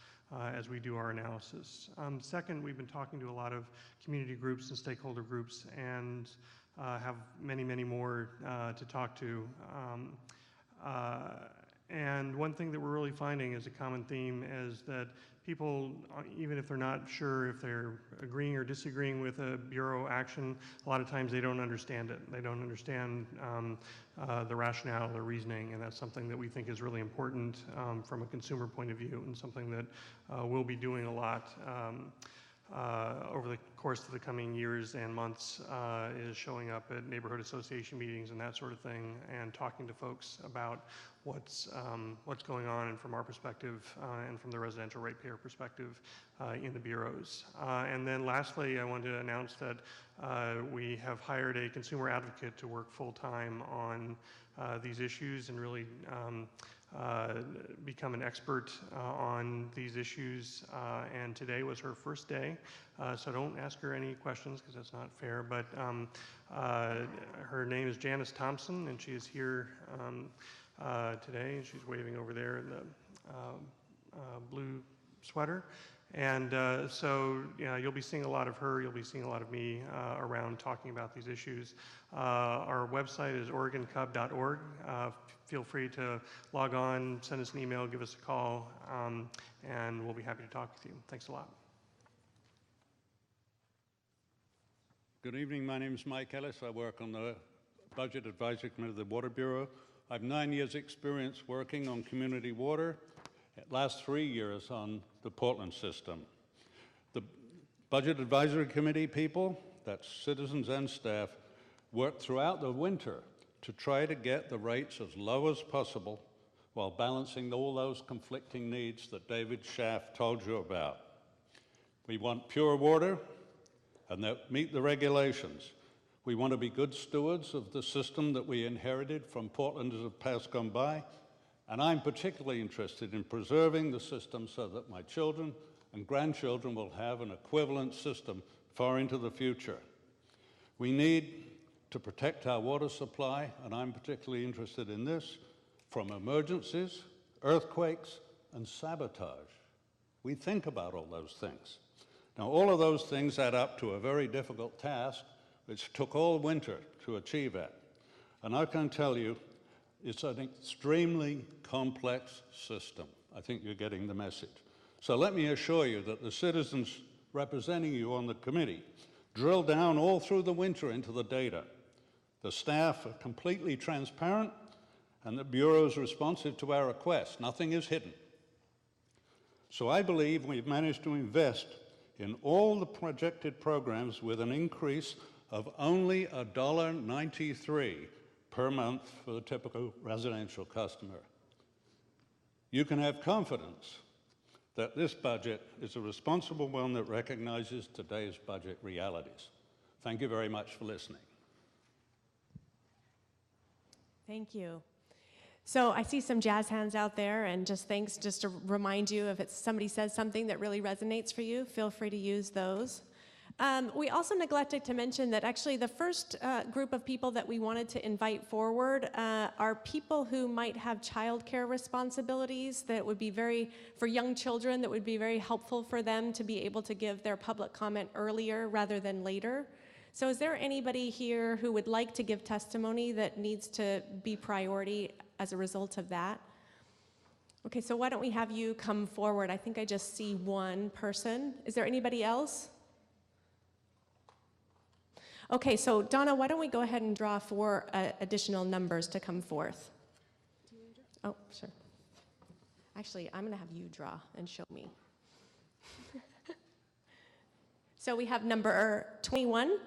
as we do our analysis. Second, we've been talking to a lot of community groups and stakeholder groups, and have many, many more to talk to. And one thing that we're really finding as a common theme is that people, even if they're not sure if they're agreeing or disagreeing with a bureau action, a lot of times they don't understand it. They don't understand the rationale or reasoning, and that's something that we think is really important from a consumer point of view, and something that we'll be doing a lot over the course of the coming years and months, is showing up at neighborhood association meetings and that sort of thing, and talking to folks about what's going on, and from our perspective and from the residential ratepayer perspective in the bureaus. And then lastly, I want to announce that we have hired a consumer advocate to work full-time on these issues and really become an expert on these issues, and today was her first day, so don't ask her any questions because that's not fair, but her name is Janice Thompson, and she is here today, and she's waving over there in the blue sweater, And so you'll be seeing a lot of her, you'll be seeing a lot of me around talking about these issues. Our website is oregoncub.org. Feel free to log on, send us an email, give us a call, and we'll be happy to talk with you. Thanks a lot. Good evening. My name is Mike Ellis. I work on the Budget Advisory Committee of the Water Bureau. I have 9 years' experience working on community water. Last 3 years on the Portland system. The Budget Advisory Committee people, that's citizens and staff, worked throughout the winter to try to get the rates as low as possible while balancing all those conflicting needs that David Schaff told you about. We want pure water and that meet the regulations. We want to be good stewards of the system that we inherited from Portlanders of past gone by. And I'm particularly interested in preserving the system so that my children and grandchildren will have an equivalent system far into the future. We need to protect our water supply, and I'm particularly interested in this, from emergencies, earthquakes, and sabotage. We think about all those things. Now, all of those things add up to a very difficult task, which took all winter to achieve it. And I can tell you, it's an extremely complex system. I think you're getting the message. So let me assure you that the citizens representing you on the committee drill down all through the winter into the data. The staff are completely transparent, and the Bureau is responsive to our requests. Nothing is hidden. So I believe we've managed to invest in all the projected programs with an increase of only $1.93 per month for the typical residential customer. You can have confidence that this budget is a responsible one that recognizes today's budget realities. Thank you very much for listening. Thank you. So I see some jazz hands out there, and just thanks, just to remind you, if it's somebody says something that really resonates for you, feel free to use those. We also neglected to mention that actually the first group of people that we wanted to invite forward are people who might have childcare responsibilities that would be for young children, that would be very helpful for them to be able to give their public comment earlier rather than later. So is there anybody here who would like to give testimony that needs to be priority as a result of that? Okay, so why don't we have you come forward? I think I just see one person. Is there anybody else? Okay, so Donna, why don't we go ahead and draw 4 additional numbers to come forth? Oh, sure. Actually, I'm going to have you draw and show me. So we have number 21.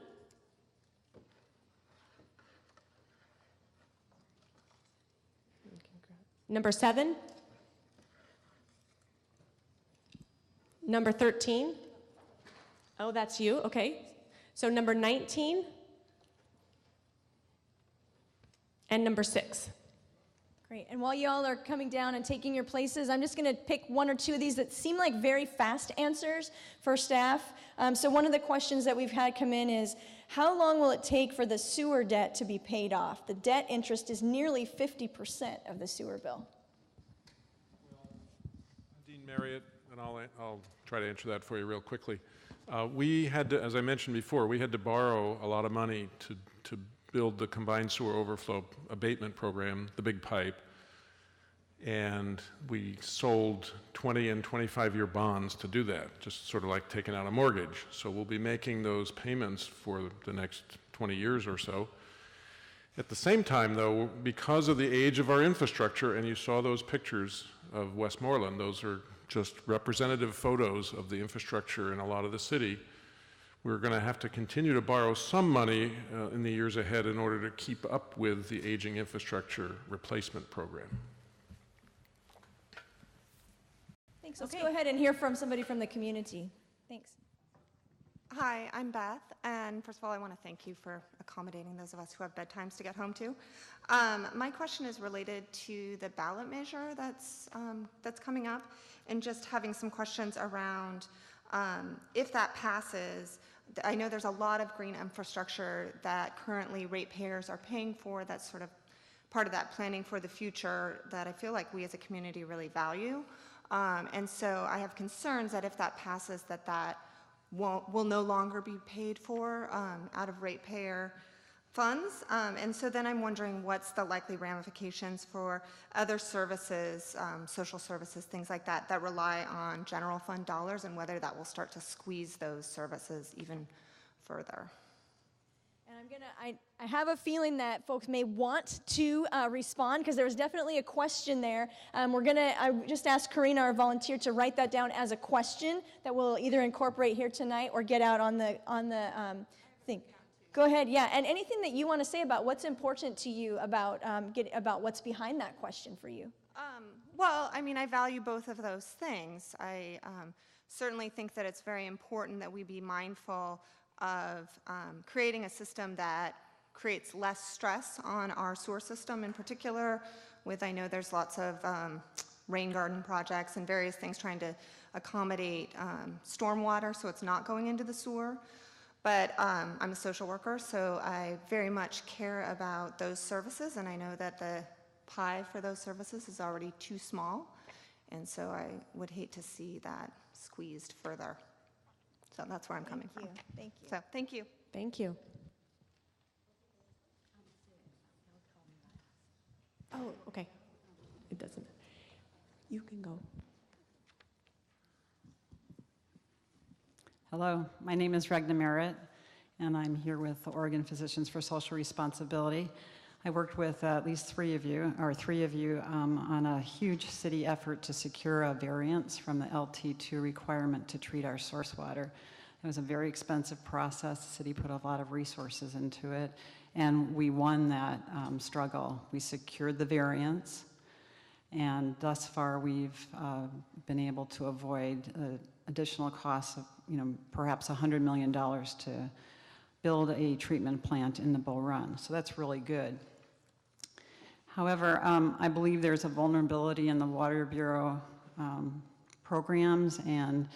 Number 7. Number 13. Oh, that's you, okay. So number 19 and number 6. Great. And while y'all are coming down and taking your places, I'm just going to pick 1 or 2 of these that seem like very fast answers for staff. So one of the questions that we've had come in is, how long will it take for the sewer debt to be paid off? The debt interest is nearly 50% of the sewer bill. Well, I'm Dean Marriott, and I'll try to answer that for you real quickly. We had to, as I mentioned before, we had to borrow a lot of money to build the combined sewer overflow abatement program, the big pipe, and we sold 20 and 25-year bonds to do that, just sort of like taking out a mortgage. So we'll be making those payments for the next 20 years or so. At the same time, though, because of the age of our infrastructure, and you saw those pictures of Westmoreland, those are just representative photos of the infrastructure in a lot of the city, we're going to have to continue to borrow some money in the years ahead in order to keep up with the aging infrastructure replacement program. Thanks. Let's go ahead and hear from somebody from the community. Thanks. Hi, I'm Beth, and first of all, I want to thank you for accommodating those of us who have bedtimes to get home to. My question is related to the ballot measure that's coming up, and just having some questions around if that passes. I know there's a lot of green infrastructure that currently ratepayers are paying for. That's sort of part of that planning for the future that I feel like we as a community really value. And so I have concerns that if that passes, that will no longer be paid for out of ratepayer funds. And so then I'm wondering what's the likely ramifications for other services, social services, things like that, that rely on general fund dollars, and whether that will start to squeeze those services even further. And I have a feeling that folks may want to respond, because there was definitely a question there. I just asked Karina, our volunteer, to write that down as a question that we'll either incorporate here tonight or get out on the thing. Go ahead, yeah. And anything that you want to say about what's important to you about about what's behind that question for you. Well, I mean, I value both of those things. I certainly think that it's very important that we be mindful of creating a system that creates less stress on our sewer system in particular, I know there's lots of rain garden projects and various things trying to accommodate stormwater so it's not going into the sewer. But I'm a social worker, so I very much care about those services, and I know that the pie for those services is already too small, and so I would hate to see that squeezed further. So that's where I'm coming from. Thank you. So thank you. Thank you. Oh, okay. It doesn't. You can go. Hello, my name is Regna Merritt, and I'm here with the Oregon Physicians for Social Responsibility. I worked with at least three of you on a huge city effort to secure a variance from the LT2 requirement to treat our source water. It was a very expensive process. The city put a lot of resources into it, and we won that struggle. We secured the variance, and thus far we've been able to avoid additional costs of perhaps $100 million to build a treatment plant in the Bull Run. So that's really good. However, I believe there's a vulnerability in the Water Bureau programs, and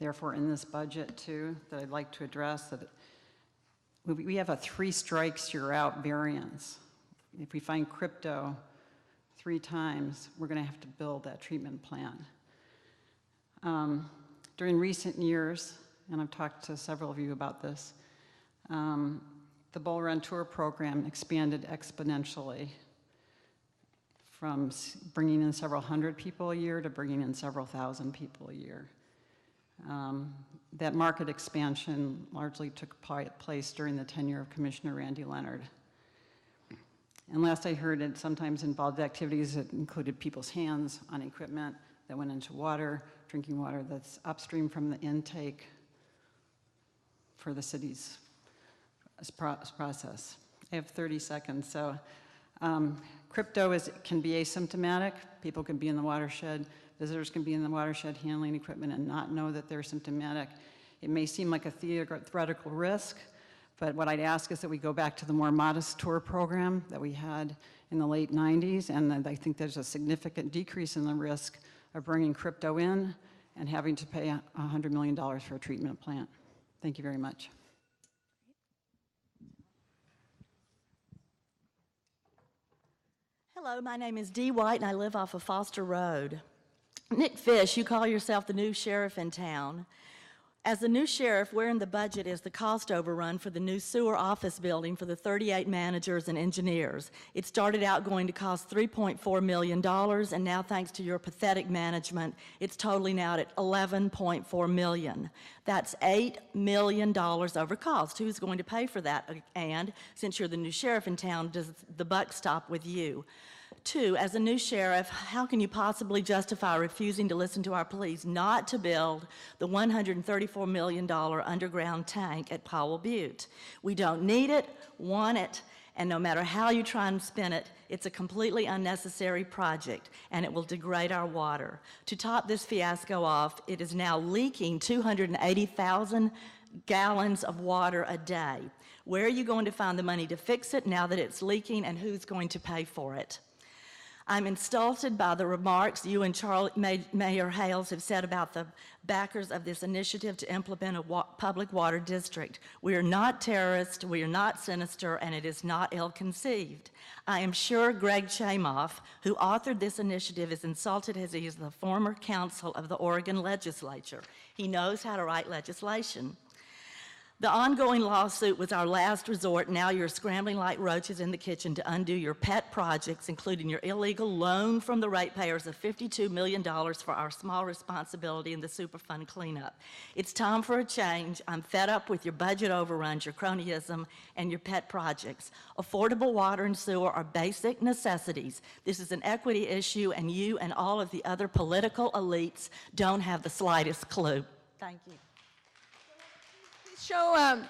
therefore in this budget too, that I'd like to address. That we have a 3 strikes you're out variance. If we find crypto 3 times, we're going to have to build that treatment plant. During recent years, and I've talked to several of you about this, the Bull Run Tour program expanded exponentially from bringing in several hundred people a year to bringing in several thousand people a year. That market expansion largely took place during the tenure of Commissioner Randy Leonard. And last I heard, it sometimes involved activities that included people's hands on equipment that went into water, drinking water that's upstream from the intake for the city's process. I have 30 seconds, so crypto can be asymptomatic. People can be in the watershed. Visitors can be in the watershed handling equipment and not know that they're symptomatic. It may seem like a theoretical risk, but what I'd ask is that we go back to the more modest tour program that we had in the late 90s, and I think there's a significant decrease in the risk of bringing crypto in and having to pay $100 million for a treatment plant. Thank you very much. Hello, my name is Dee White, and I live off of Foster Road. Nick Fish, you call yourself the new sheriff in town. As the new sheriff, where in the budget is the cost overrun for the new sewer office building for the 38 managers and engineers? It started out going to cost $3.4 million, and now, thanks to your pathetic management, it's totaling out at $11.4 million. That's $8 million over cost. Who's going to pay for that? And since you're the new sheriff in town, does the buck stop with you? 2, as a new sheriff, how can you possibly justify refusing to listen to our pleas not to build the $134 million underground tank at Powell Butte? We don't need it, want it, and no matter how you try and spin it, it's a completely unnecessary project, and it will degrade our water. To top this fiasco off, it is now leaking 280,000 gallons of water a day. Where are you going to find the money to fix it now that it's leaking, and who's going to pay for it? I'm insulted by the remarks you and Mayor Hales have said about the backers of this initiative to implement a public water district. We are not terrorists, we are not sinister, and it is not ill-conceived. I am sure Greg Chamoff, who authored this initiative, is insulted as he is the former counsel of the Oregon legislature. He knows how to write legislation. The ongoing lawsuit was our last resort. Now you're scrambling like roaches in the kitchen to undo your pet projects, including your illegal loan from the ratepayers of $52 million for our small responsibility in the Superfund cleanup. It's time for a change. I'm fed up with your budget overruns, your cronyism, and your pet projects. Affordable water and sewer are basic necessities. This is an equity issue, and you and all of the other political elites don't have the slightest clue. Thank you. Show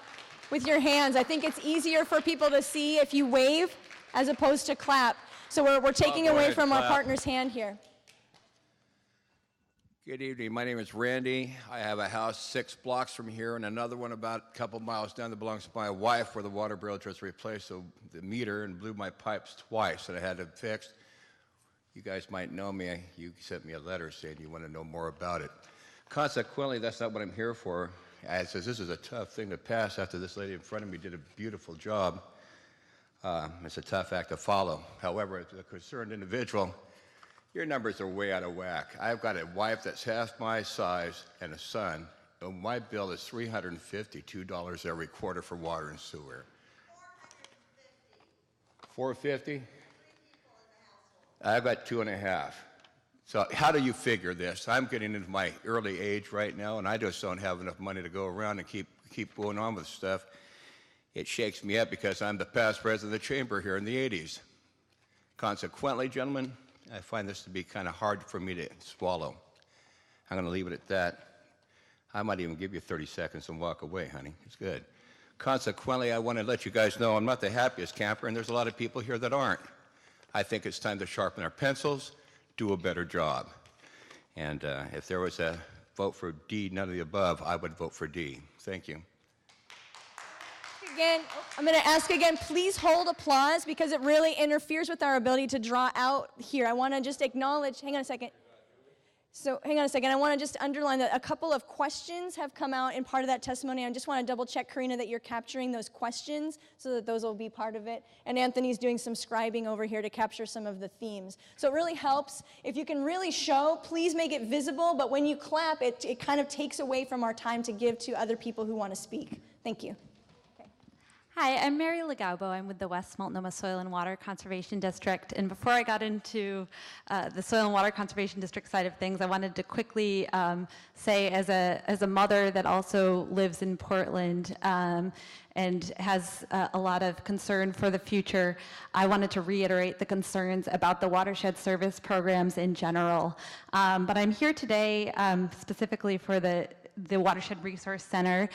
with your hands. I think it's easier for people to see if you wave as opposed to clap. So we're taking away from our partner's hand here. Good evening. My name is Randy. I have a house 6 blocks from here and another one about a couple miles down that belongs to my wife, where the water bill just replaced the meter and blew my pipes twice, and I had it fixed. You guys might know me. You sent me a letter saying you want to know more about it. Consequently, that's not what I'm here for. As this is a tough thing to pass after this lady in front of me did a beautiful job. It's a tough act to follow. However, as a concerned individual, your numbers are way out of whack. I've got a wife that's half my size and a son, and my bill is $352 every quarter for water and sewer. $450? I've got 2.5. So how do you figure this? I'm getting into my early age right now, and I just don't have enough money to go around and keep going on with stuff. It shakes me up because I'm the past president of the chamber here in the 80s. Consequently, gentlemen, I find this to be kind of hard for me to swallow. I'm going to leave it at that. I might even give you 30 seconds and walk away, honey. It's good. Consequently, I want to let you guys know I'm not the happiest camper, and there's a lot of people here that aren't. I think it's time to sharpen our pencils, do a better job. And if there was a vote for D, none of the above, I would vote for D. Thank you. Again, I'm going to ask again, please hold applause because it really interferes with our ability to draw out here. I want to just acknowledge, hang on a second. I want to just underline that a couple of questions have come out in part of that testimony. I just want to double check, Karina, that you're capturing those questions so that those will be part of it. And Anthony's doing some scribing over here to capture some of the themes. So it really helps. If you can really show, please make it visible, but when you clap, it kind of takes away from our time to give to other people who want to speak. Thank you. Hi, I'm Mary Legaubo. I'm with the West Multnomah Soil and Water Conservation District. And before I got into the Soil and Water Conservation District side of things, I wanted to quickly say, as a mother that also lives in Portland and has a lot of concern for the future, I wanted to reiterate the concerns about the watershed service programs in general. But I'm here today specifically for the Watershed Resource Center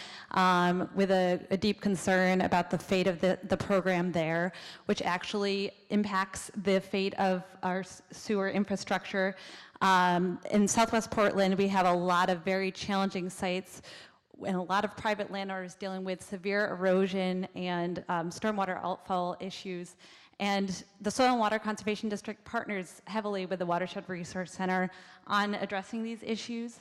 with a deep concern about the fate of the program there, which actually impacts the fate of our sewer infrastructure. In Southwest Portland, we have a lot of very challenging sites and a lot of private landowners dealing with severe erosion and stormwater outfall issues. And the Soil and Water Conservation District partners heavily with the Watershed Resource Center on addressing these issues.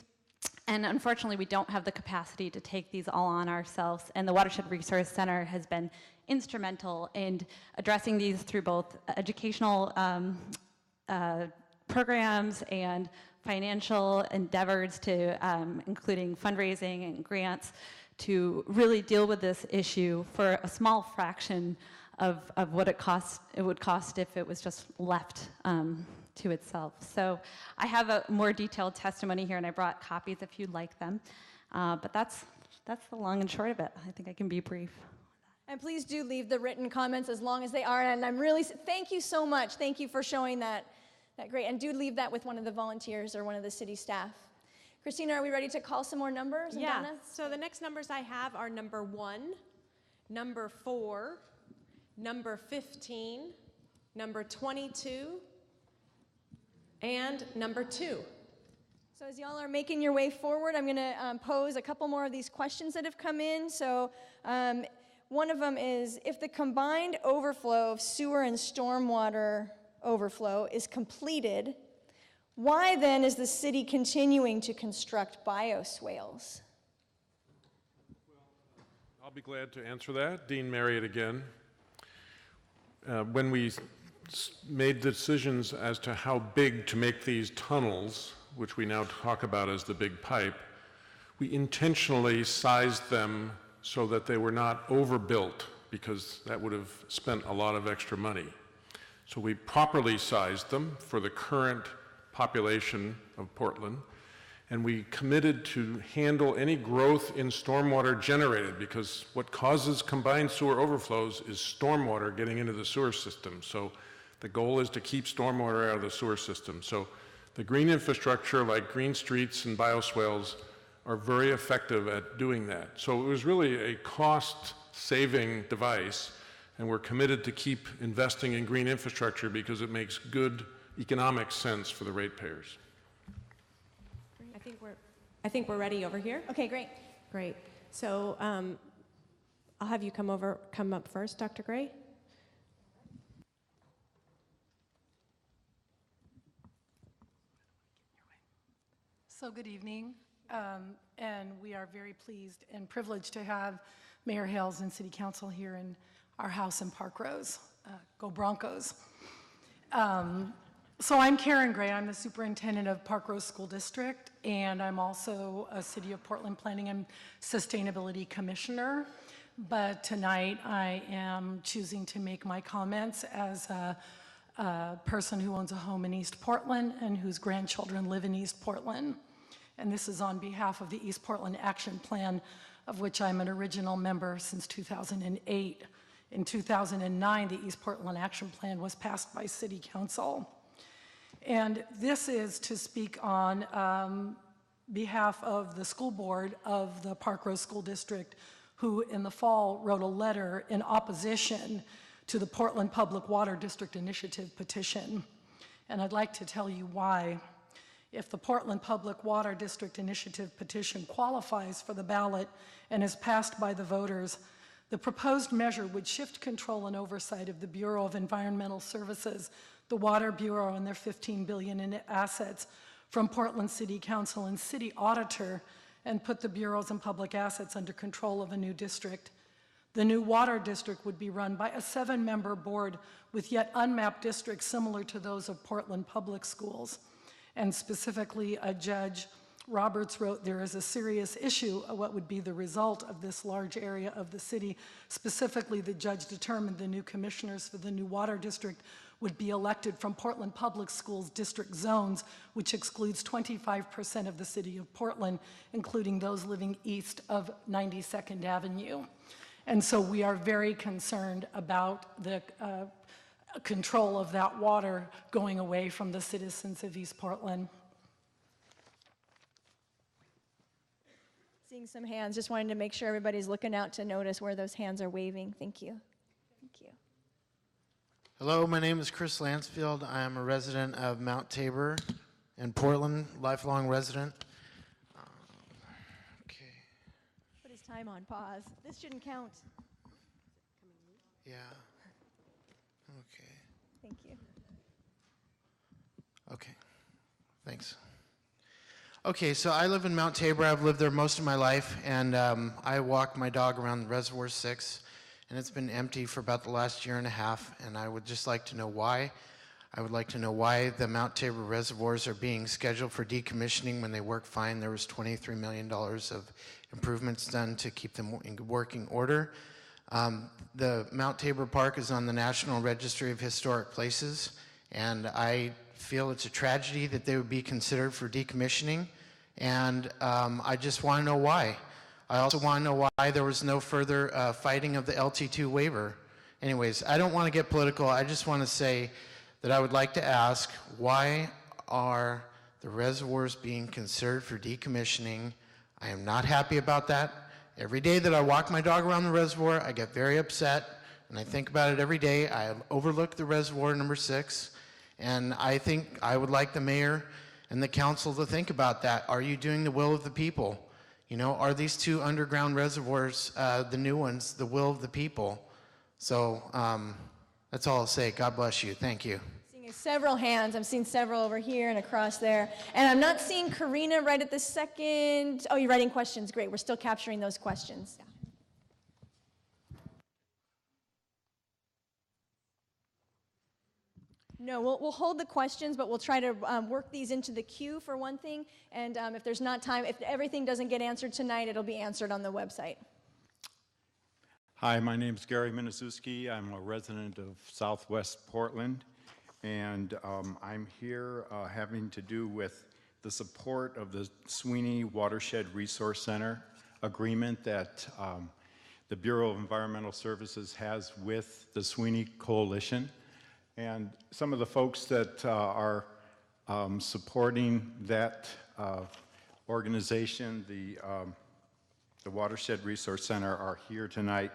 And unfortunately, we don't have the capacity to take these all on ourselves. And the Watershed Resource Center has been instrumental in addressing these through both educational programs and financial endeavors to including fundraising and grants to really deal with this issue for a small fraction of what it would cost if it was just left to itself. So I have a more detailed testimony here, and I brought copies if you'd like them. But that's the long and short of it. I think I can be brief. And please do leave the written comments as long as they are. And I'm really, thank you so much. Thank you for showing that great. And do leave that with one of the volunteers or one of the city staff. Christina, are we ready to call some more numbers? Yeah, Donna? so the next numbers I have are number 1, number 4, number 15, number 22, and number 2. So as y'all are making your way forward, I'm going to pose a couple more of these questions that have come in. So one of them is, if the combined overflow of sewer and stormwater overflow is completed, why then is the city continuing to construct bioswales? I'll be glad to answer that. Dean Marriott again. When we made decisions as to how big to make these tunnels, which we now talk about as the big pipe, we intentionally sized them so that they were not overbuilt, because that would have spent a lot of extra money. So we properly sized them for the current population of Portland, and we committed to handle any growth in stormwater generated, because what causes combined sewer overflows is stormwater getting into the sewer system. So the goal is to keep stormwater out of the sewer system. So the green infrastructure like green streets and bioswales are very effective at doing that. So it was really a cost-saving device, and we're committed to keep investing in green infrastructure because it makes good economic sense for the ratepayers. I think we're ready over here. Okay, great. Great. So I'll have you come up first, Dr. Gray. So good evening, and we are very pleased and privileged to have Mayor Hales and City Council here in our house in Park Rose. Go Broncos. So I'm Karen Gray. I'm the superintendent of Park Rose School District, and I'm also a City of Portland Planning and Sustainability Commissioner. But tonight I am choosing to make my comments as a person who owns a home in East Portland and whose grandchildren live in East Portland. And this is on behalf of the East Portland Action Plan, of which I'm an original member since 2008. In 2009, the East Portland Action Plan was passed by City Council. And this is to speak on behalf of the school board of the Park Rose School District, who in the fall wrote a letter in opposition to the Portland Public Water District Initiative petition. And I'd like to tell you why. If the Portland Public Water District Initiative petition qualifies for the ballot and is passed by the voters, the proposed measure would shift control and oversight of the Bureau of Environmental Services, the Water Bureau and their $15 billion in assets, from Portland City Council and City Auditor, and put the bureaus and public assets under control of a new district. The new water district would be run by a 7-member board with yet unmapped districts similar to those of Portland Public Schools. And specifically, Judge Roberts wrote, there is a serious issue of what would be the result of this large area of the city. Specifically, the judge determined the new commissioners for the new water district would be elected from Portland Public Schools district zones, which excludes 25% of the city of Portland, including those living east of 92nd Avenue. And so we are very concerned about the control of that water going away from the citizens of East Portland. Seeing some hands, just wanted to make sure everybody's looking out to notice where those hands are waving. Thank you. Thank you. Hello, my name is Chris Lansfield. I am a resident of Mount Tabor in Portland, lifelong resident. Put his time on pause. This shouldn't count. Yeah. Okay. Thank you. Okay. Thanks. Okay, so I live in Mount Tabor. I've lived there most of my life, and I walk my dog around Reservoir 6, and it's been empty for about the last year and a half, and I would just like to know why. I would like to know why the Mount Tabor reservoirs are being scheduled for decommissioning when they work fine. There was $23 million of improvements done to keep them in working order. The Mount Tabor Park is on the National Registry of Historic Places, and I feel it's a tragedy that they would be considered for decommissioning, and I just want to know why. I also want to know why there was no further fighting of the LT2 waiver. Anyways, I don't want to get political. I just want to say that I would like to ask, why are the reservoirs being considered for decommissioning? I am not happy about that. Every day that I walk my dog around the reservoir, I get very upset, and I think about it every day. I overlook the reservoir number 6, and I think I would like the mayor and the council to think about that. Are you doing the will of the people? You know, are these 2 underground reservoirs, the new ones, the will of the people? So that's all I'll say. God bless you. Thank you. Seeing Several hands. I'm seeing several over here and across there. And I'm not seeing Karina right at this second. Oh, you're writing questions. Great. We're still capturing those questions. No, we'll hold the questions, but we'll try to work these into the queue for one thing. And if there's not time, if everything doesn't get answered tonight, it'll be answered on the website. Hi, my name is Gary Miniszewski. I'm a resident of Southwest Portland, and I'm here having to do with the support of the Sweeney Watershed Resource Center agreement that the Bureau of Environmental Services has with the Sweeney Coalition. And some of the folks that are supporting that organization, the Watershed Resource Center, are here tonight.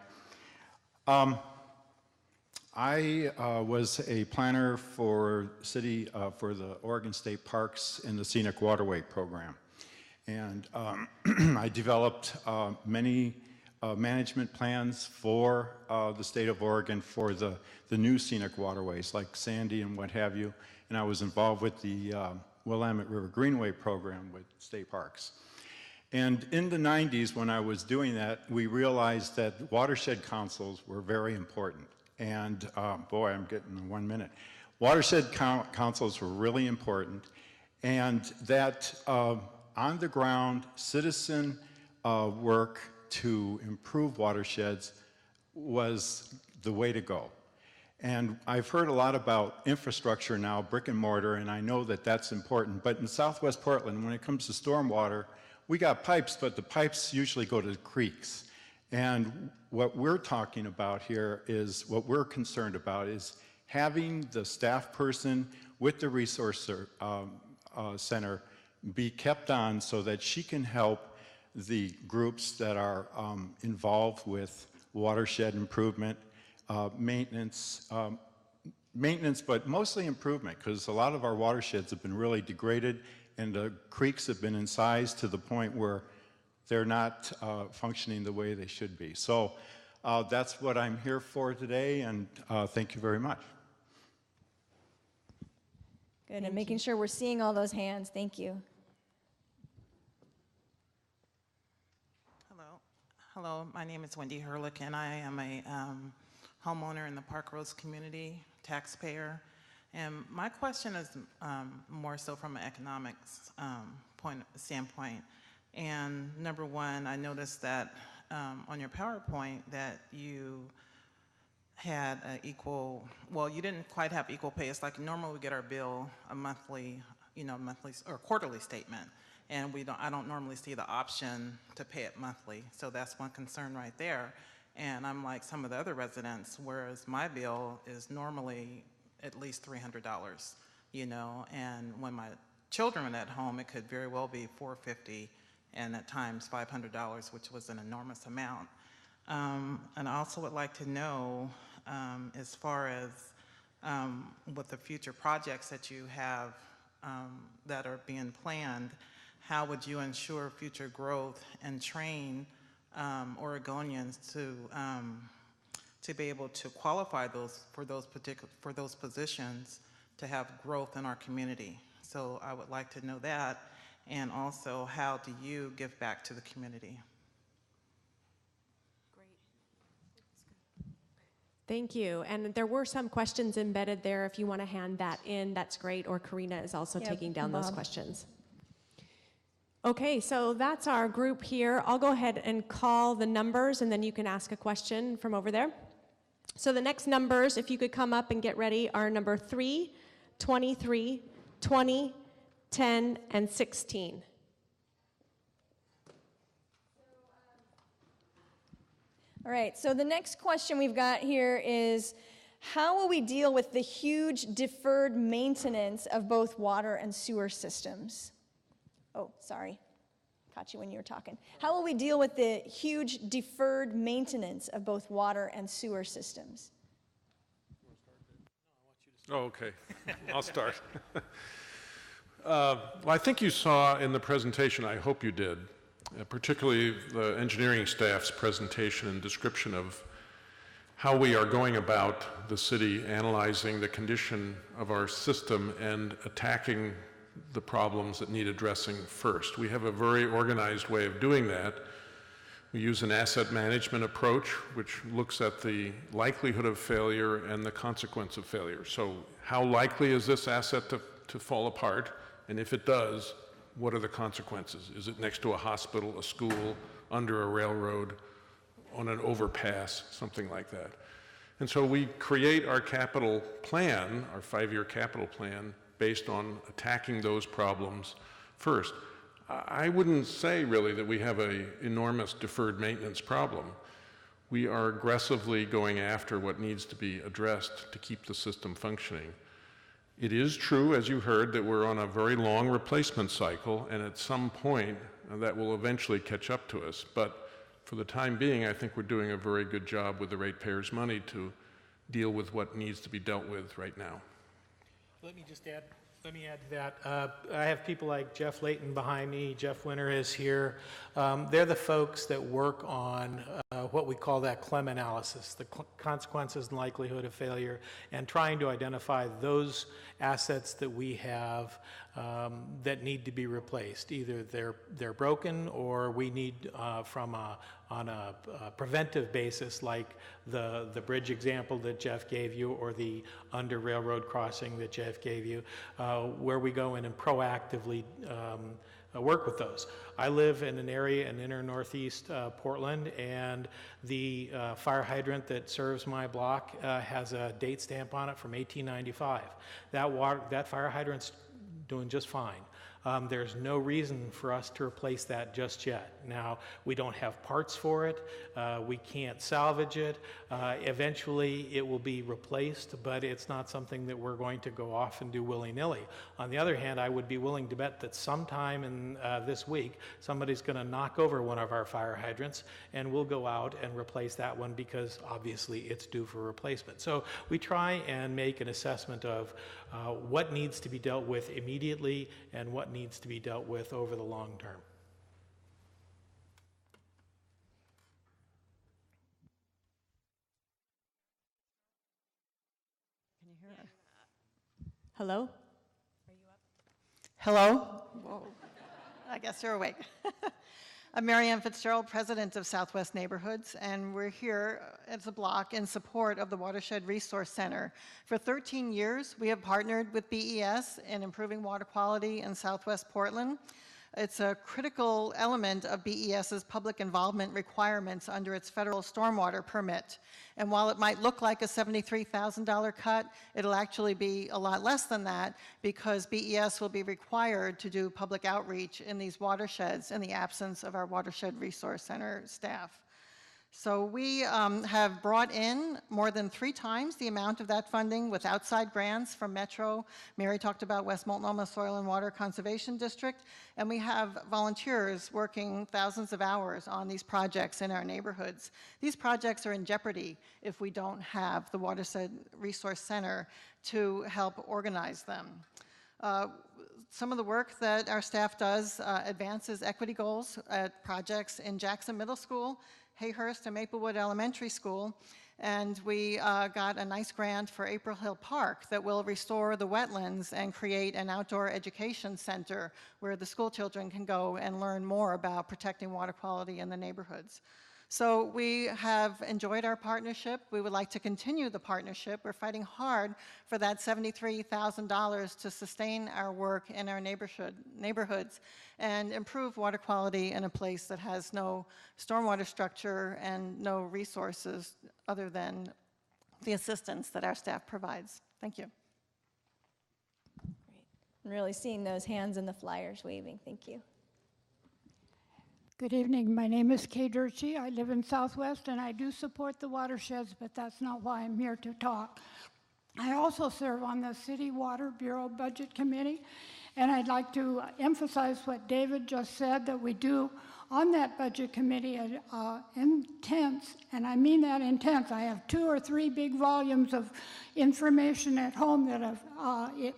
I was a planner for for the Oregon State Parks in the Scenic Waterway Program. And I developed many management plans for the state of Oregon for the new scenic waterways like Sandy and what have you. And I was involved with the Willamette River Greenway program with state parks. And in the 90s, when I was doing that, we realized that watershed councils were very important. And boy, I'm getting 1 minute. Watershed councils were really important, and that on the ground citizen work to improve watersheds was the way to go. And I've heard a lot about infrastructure now, brick and mortar, and I know that that's important. But in Southwest Portland, when it comes to stormwater, we got pipes, but the pipes usually go to the creeks. And what we're talking about here is, what we're concerned about is having the staff person with the resource center be kept on so that she can help the groups that are involved with watershed improvement, maintenance, but mostly improvement, because a lot of our watersheds have been really degraded and the creeks have been incised to the point where they're not functioning the way they should be. So that's what I'm here for today, and thank you very much. Good, and making sure we're seeing all those hands. Thank you. Hello, my name is Wendy Herlick, and I am a homeowner in the Park Rose community, taxpayer. And my question is more so from an economics standpoint. And number one, I noticed that on your PowerPoint that you had equal, well, you didn't quite have equal pay. It's like normally we get our bill a monthly, monthly or quarterly statement. And I don't normally see the option to pay it monthly. So that's one concern right there. And I'm like some of the other residents, whereas my bill is normally at least $300, and when my children are at home, it could very well be $450 and at times $500, which was an enormous amount. And I also would like to know, as far as with the future projects that you have that are being planned, how would you ensure future growth and train Oregonians to be able to qualify for those positions to have growth in our community? So I would like to know that, and also how do you give back to the community? Thank you. And there were some questions embedded there. If you want to hand that in, that's great. Or Karina is also taking down those questions. Okay, so that's our group here. I'll go ahead and call the numbers, and then you can ask a question from over there. So the next numbers, if you could come up and get ready, are number 3, 23, 20, 10, and 16. All right, so the next question we've got here is, how will we deal with the huge deferred maintenance of both water and sewer systems? Oh, sorry, caught you when you were talking. How will we deal with the huge deferred maintenance of both water and sewer systems? Oh, okay. I'll start. Well, I think you saw in the presentation, I hope you did, particularly the engineering staff's presentation and description of how we are going about the city analyzing the condition of our system and attacking the problems that need addressing first. We have a very organized way of doing that. We use an asset management approach, which looks at the likelihood of failure and the consequence of failure. So how likely is this asset to fall apart? And if it does, what are the consequences? Is it next to a hospital, a school, under a railroad, on an overpass, something like that? And so we create our capital plan, our 5-year capital plan, based on attacking those problems first. I wouldn't say really that we have an enormous deferred maintenance problem. We are aggressively going after what needs to be addressed to keep the system functioning. It is true, as you heard, that we're on a very long replacement cycle, and at some point that will eventually catch up to us. But for the time being, I think we're doing a very good job with the ratepayers' money to deal with what needs to be dealt with right now. Let me add to that. I have people like Jeff Layton behind me. Jeff Winter is here. They're the folks that work on what we call that CLEM analysis, the consequences and likelihood of failure, and trying to identify those assets that we have that need to be replaced. Either they're broken, or we need on a preventive basis, like the bridge example that Jeff gave you, or the under railroad crossing that Jeff gave you, where we go in and proactively work with those. I live in an area in inner northeast Portland, and the fire hydrant that serves my block has a date stamp on it from 1895. That fire hydrant's doing just fine. There's no reason for us to replace that just yet. Now, we don't have parts for it. We can't salvage it. Eventually, it will be replaced, but it's not something that we're going to go off and do willy-nilly. On the other hand, I would be willing to bet that sometime in this week, somebody's going to knock over one of our fire hydrants, and we'll go out and replace that one because obviously it's due for replacement. So we try and make an assessment of what needs to be dealt with immediately and what needs to be dealt with over the long term. Can you hear us? Hello? Are you up? Hello? Whoa. I guess you're awake. I'm Mary Ann Fitzgerald, president of Southwest Neighborhoods, and we're here as a block in support of the Watershed Resource Center. For 13 years, we have partnered with BES in improving water quality in Southwest Portland. It's a critical element of BES's public involvement requirements under its federal stormwater permit. And while it might look like a $73,000 cut, it'll actually be a lot less than that, because BES will be required to do public outreach in these watersheds in the absence of our Watershed Resource Center staff. So we have brought in more than 3 times the amount of that funding with outside grants from Metro. Mary talked about West Multnomah Soil and Water Conservation District, and we have volunteers working thousands of hours on these projects in our neighborhoods. These projects are in jeopardy if we don't have the Watershed Resource Center to help organize them. Some of the work that our staff does advances equity goals at projects in Jackson Middle School, Hayhurst, and Maplewood Elementary School, and we got a nice grant for April Hill Park that will restore the wetlands and create an outdoor education center where the school children can go and learn more about protecting water quality in the neighborhoods. So we have enjoyed our partnership. We would like to continue the partnership. We're fighting hard for that $73,000 to sustain our work in our neighborhoods and improve water quality in a place that has no stormwater structure and no resources other than the assistance that our staff provides. Thank you. Great. I'm really seeing those hands in the flyers waving. Thank you. Good evening. My name is Kay Durchie. I live in Southwest, and I do support the watersheds, but that's not why I'm here to talk. I also serve on the City Water Bureau Budget Committee, and I'd like to emphasize what David just said, that we do on that budget committee intense, and I mean that intense. I have 2 or 3 big volumes of information at home that have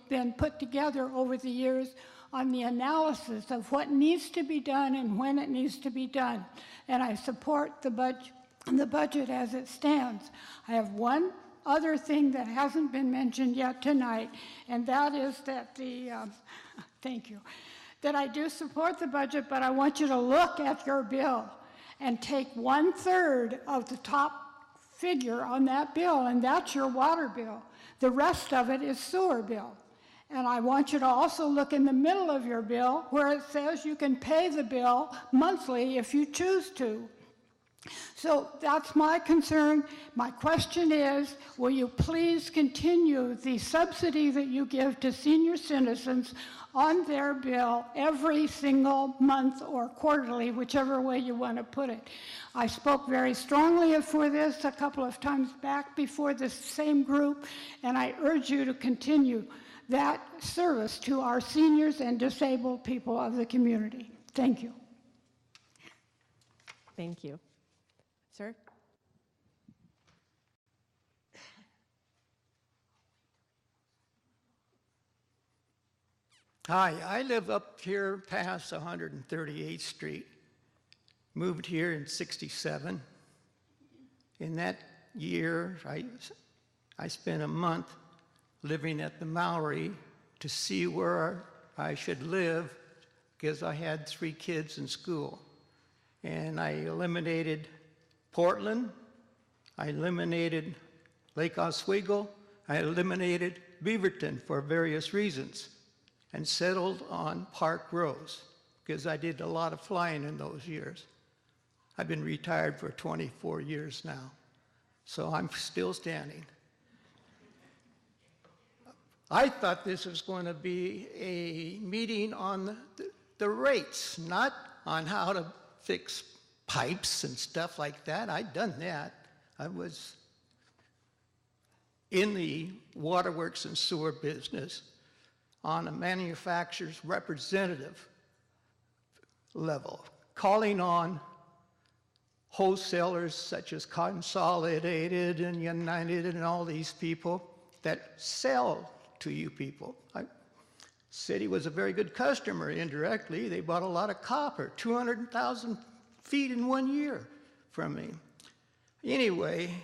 been put together over the years on the analysis of what needs to be done and when it needs to be done. And I support the the budget as it stands. I have one other thing that hasn't been mentioned yet tonight, and that is that thank you, that I do support the budget, but I want you to look at your bill and take 1/3 of the top figure on that bill, and that's your water bill. The rest of it is sewer bill. And I want you to also look in the middle of your bill where it says you can pay the bill monthly if you choose to. So that's my concern. My question is, will you please continue the subsidy that you give to senior citizens on their bill every single month or quarterly, whichever way you want to put it? I spoke very strongly for this a couple of times back before this same group, and I urge you to continue that service to our seniors and disabled people of the community. Thank you. Thank you. Sir? Hi, I live up here past 138th Street. Moved here in '67. In that year, I spent a month living at the Mowry to see where I should live because I had 3 kids in school. And I eliminated Portland, I eliminated Lake Oswego, I eliminated Beaverton for various reasons and settled on Park Rose because I did a lot of flying in those years. I've been retired for 24 years now, so I'm still standing. I thought this was going to be a meeting on the rates, not on how to fix pipes and stuff like that. I'd done that. I was in the waterworks and sewer business on a manufacturer's representative level, calling on wholesalers such as Consolidated and United and all these people that sell to you people. City was a very good customer indirectly. They bought a lot of copper, 200,000 feet in 1 year from me. Anyway,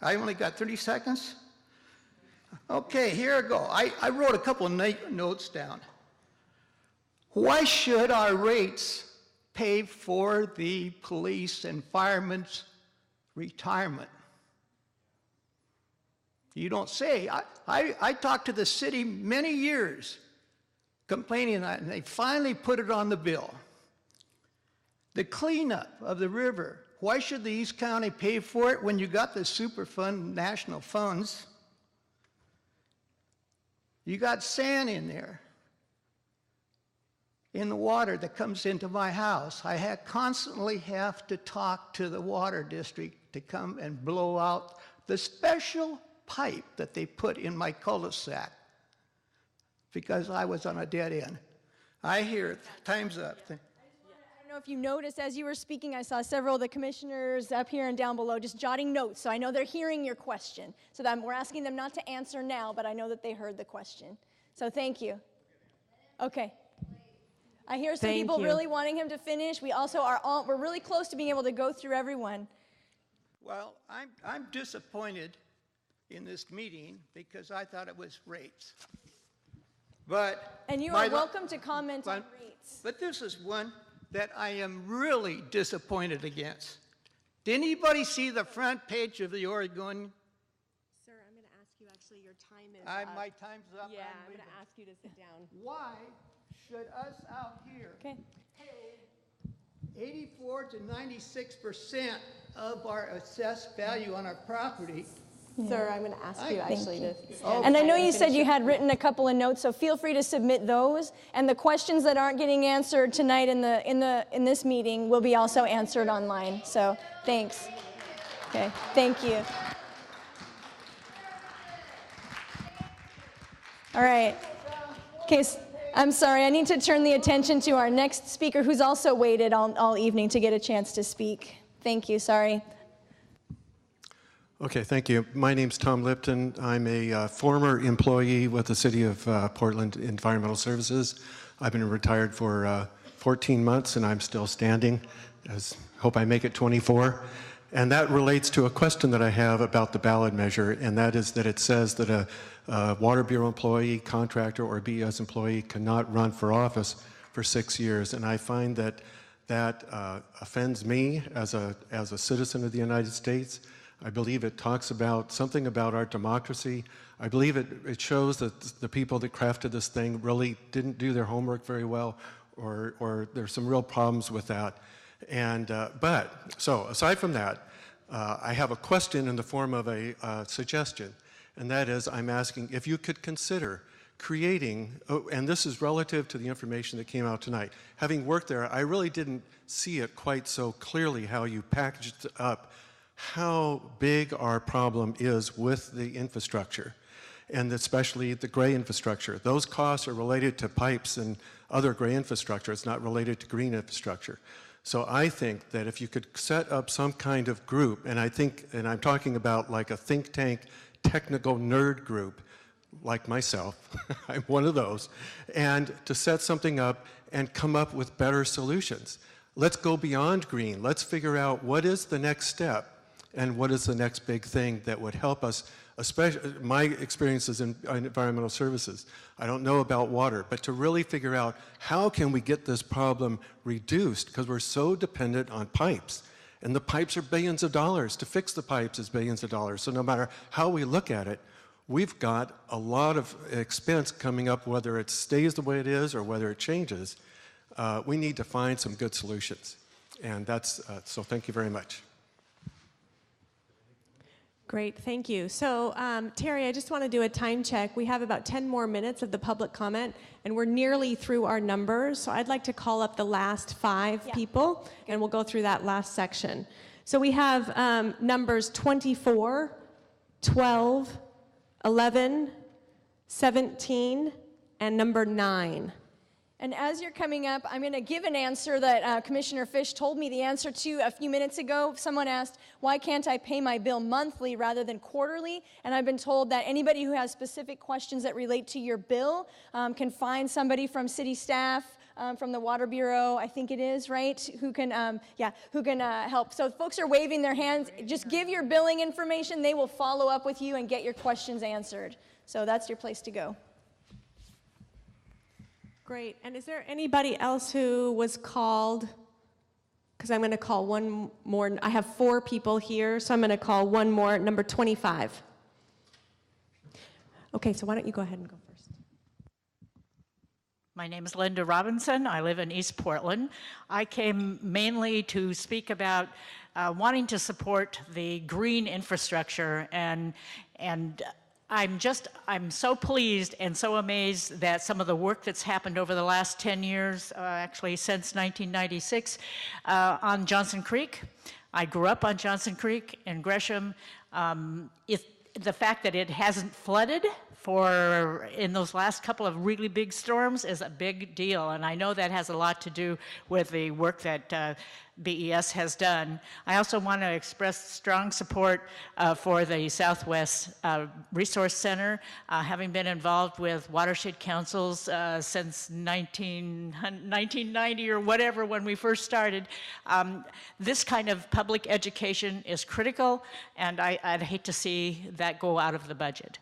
I only got 30 seconds. Okay, here I go. I wrote a couple of notes down. Why should our rates pay for the police and firemen's retirement? You don't say. I talked to the city many years complaining that, and they finally put it on the bill. The cleanup of the river. Why should the East County pay for it when you got the Superfund national funds? You got sand in there, in the water that comes into my house. I constantly have to talk to the water district to come and blow out the special pipe that they put in my cul-de-sac because I was on a dead end. I hear it. Time's up. I don't know if you noticed as you were speaking, I saw several of the commissioners up here and down below just jotting notes, so I know they're hearing your question. So we're asking them not to answer now, but I know that they heard the question. So thank you. Okay. I hear some people really wanting him to finish. We also we're really close to being able to go through everyone. Well, I'm disappointed in this meeting because I thought it was rates. And you are welcome to comment on rates. But this is one that I am really disappointed against. Did anybody see the front page of the Oregon? Sir, I'm going to ask you, actually, your time is up. My time's up. Yeah, I'm going to ask you to sit down. Why should us out here pay 84 to 96% of our assessed value on our property? Sir, I'm going to ask you actually to stand. And I know you said you had written a couple of notes, so feel free to submit those. And the questions that aren't getting answered tonight in this meeting will be also answered online. So thanks. Okay, thank you. All right. Okay, I'm sorry. I need to turn the attention to our next speaker, who's also waited all evening to get a chance to speak. Thank you. Sorry. Okay, thank you. My name's Tom Lipton. I'm a former employee with the City of Portland Environmental Services. I've been retired for 14 months and I'm still standing. Hope I make it 24. And that relates to a question that I have about the ballot measure, and that is that it says that a Water Bureau employee, contractor, or BES employee cannot run for office for 6 years. And I find that that offends me as a citizen of the United States. I believe it talks about something about our democracy. I believe it shows that the people that crafted this thing really didn't do their homework very well, or there's some real problems with that. And so aside from that, I have a question in the form of a suggestion, and that is I'm asking if you could consider creating, and this is relative to the information that came out tonight. Having worked there, I really didn't see it quite so clearly how you packaged up how big our problem is with the infrastructure, and especially the gray infrastructure. Those costs are related to pipes and other gray infrastructure. It's not related to green infrastructure. So I think that if you could set up some kind of group, and I'm talking about like a think tank technical nerd group, like myself, I'm one of those, and to set something up and come up with better solutions. Let's go beyond green. Let's figure out what is the next step and what is the next big thing that would help us, especially my experiences in environmental services. I don't know about water, but to really figure out how can we get this problem reduced, because we're so dependent on pipes. And the pipes are billions of dollars. To fix the pipes is billions of dollars. So no matter how we look at it, we've got a lot of expense coming up, whether it stays the way it is or whether it changes. We need to find some good solutions. And that's, so thank you very much. Great, thank you. So Terry, I just want to do a time check. We have about 10 more minutes of the public comment, and we're nearly through our numbers. So I'd like to call up the last 5 people, and we'll go through that last section. So we have numbers 24, 12, 11, 17, and number 9. And as you're coming up, I'm going to give an answer that Commissioner Fish told me the answer to a few minutes ago. Someone asked, why can't I pay my bill monthly rather than quarterly? And I've been told that anybody who has specific questions that relate to your bill can find somebody from city staff, from the Water Bureau, I think it is, right? Who can help. So folks are waving their hands. Just give your billing information. They will follow up with you and get your questions answered. So that's your place to go. Great. And is there anybody else who was called? Because I'm going to call one more. I have 4 people here, so I'm going to call one more, number 25. Okay, so why don't you go ahead and go first. My name is Linda Robinson. I live in East Portland. I came mainly to speak about wanting to support the green infrastructure, and I'm so pleased and so amazed that some of the work that's happened over the last 10 years, actually since 1996, on Johnson Creek. I grew up on Johnson Creek in Gresham. The fact that it hasn't flooded in those last couple of really big storms is a big deal, and I know that has a lot to do with the work that BES has done. I also want to express strong support for the Southwest Resource Center, having been involved with watershed councils since 1990 or whatever when we first started. This kind of public education is critical, and I'd hate to see that go out of the budget.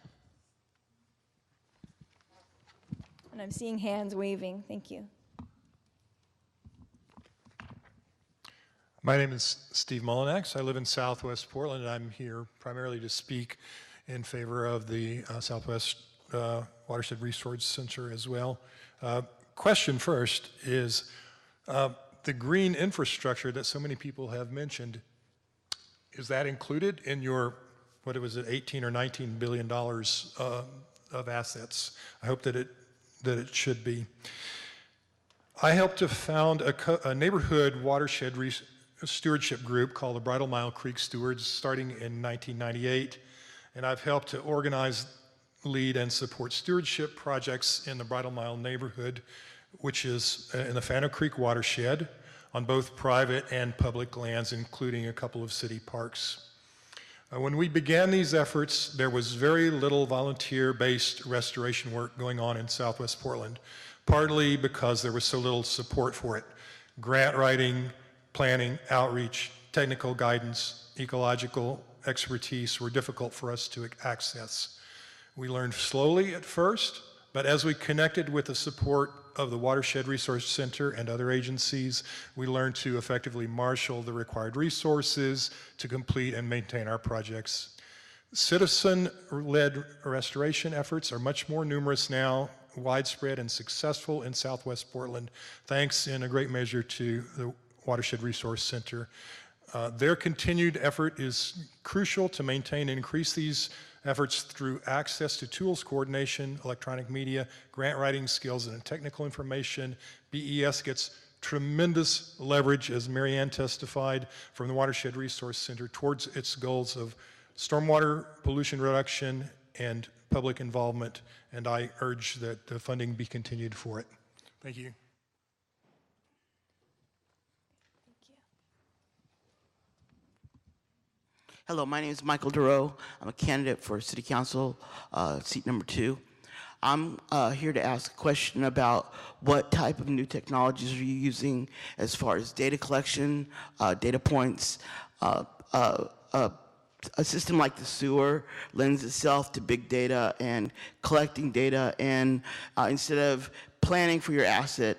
And I'm seeing hands waving. Thank you. My name is Steve Mullinax. I live in Southwest Portland, and I'm here primarily to speak in favor of the Southwest Watershed Resource Center as well. Question first is, the green infrastructure that so many people have mentioned, is that included in your, what was it, $18 or $19 billion of assets? I hope that it should be. I helped to found a neighborhood watershed stewardship group called the Bridle Mile Creek Stewards starting in 1998, and I've helped to organize, lead, and support stewardship projects in the Bridle Mile neighborhood, which is in the Fano Creek watershed on both private and public lands, including a couple of city parks. When we began these efforts, there was very little volunteer-based restoration work going on in Southwest Portland, partly because there was so little support for it. Grant writing, planning, outreach, technical guidance, ecological expertise were difficult for us to access. We learned slowly at first, but as we connected with the support of the Watershed Resource Center and other agencies, we learned to effectively marshal the required resources to complete and maintain our projects. Citizen-led restoration efforts are much more numerous now, widespread and successful in Southwest Portland, thanks in a great measure to the Watershed Resource Center. Their continued effort is crucial to maintain and increase these efforts through access to tools coordination, electronic media, grant writing skills, and technical information. BES gets tremendous leverage, as Marianne testified, from the Watershed Resource Center towards its goals of stormwater pollution reduction and public involvement, and I urge that the funding be continued for it. Thank you. Hello, my name is Michael Duro. I'm a candidate for City Council, seat number 2. I'm here to ask a question about what type of new technologies are you using as far as data collection, data points. A system like the sewer lends itself to big data and collecting data, and instead of planning for your asset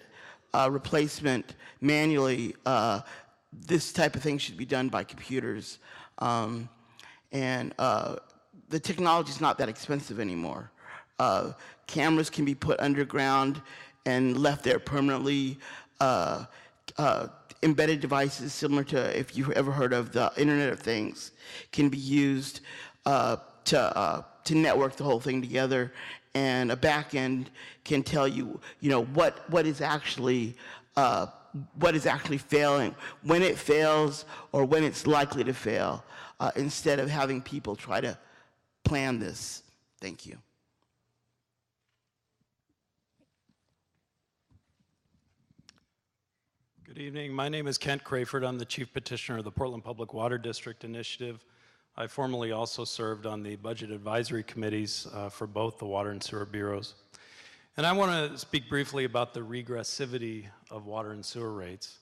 replacement manually, this type of thing should be done by computers. The technology is not that expensive anymore. Cameras can be put underground and left there permanently. Embedded devices, similar to, if you've ever heard of the Internet of Things, can be used to network the whole thing together, and a back end can tell you, what is actually failing, when it fails, or when it's likely to fail, instead of having people try to plan this. Thank you. Good evening. My name is Kent Crayford. I'm the Chief Petitioner of the Portland Public Water District Initiative. I formerly also served on the Budget Advisory Committees for both the Water and Sewer Bureaus. And I want to speak briefly about the regressivity of water and sewer rates.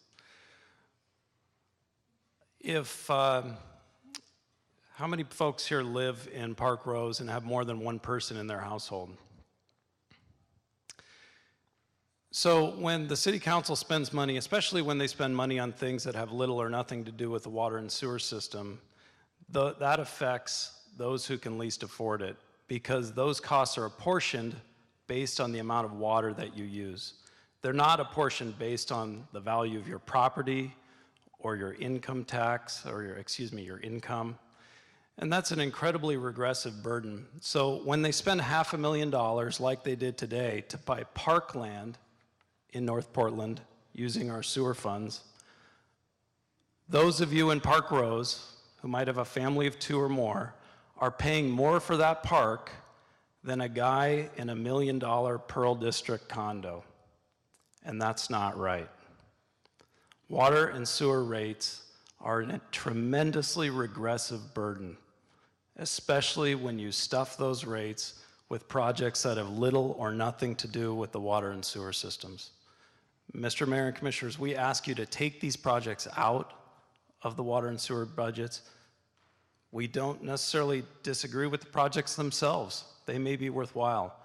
How many folks here live in Park Rose and have more than one person in their household? So when the City Council spends money, especially when they spend money on things that have little or nothing to do with the water and sewer system, that affects those who can least afford it, because those costs are apportioned based on the amount of water that you use. They're not apportioned based on the value of your property or your income tax, or your income. And that's an incredibly regressive burden. So when they spend $500,000 like they did today to buy parkland in North Portland using our sewer funds, those of you in Park Rose who might have a family of 2 or more are paying more for that park than a guy in a $1 million Pearl District condo. And that's not right. Water and sewer rates are a tremendously regressive burden, especially when you stuff those rates with projects that have little or nothing to do with the water and sewer systems. Mr. Mayor and Commissioners, we ask you to take these projects out of the water and sewer budgets. We don't necessarily disagree with the projects themselves. They may be worthwhile,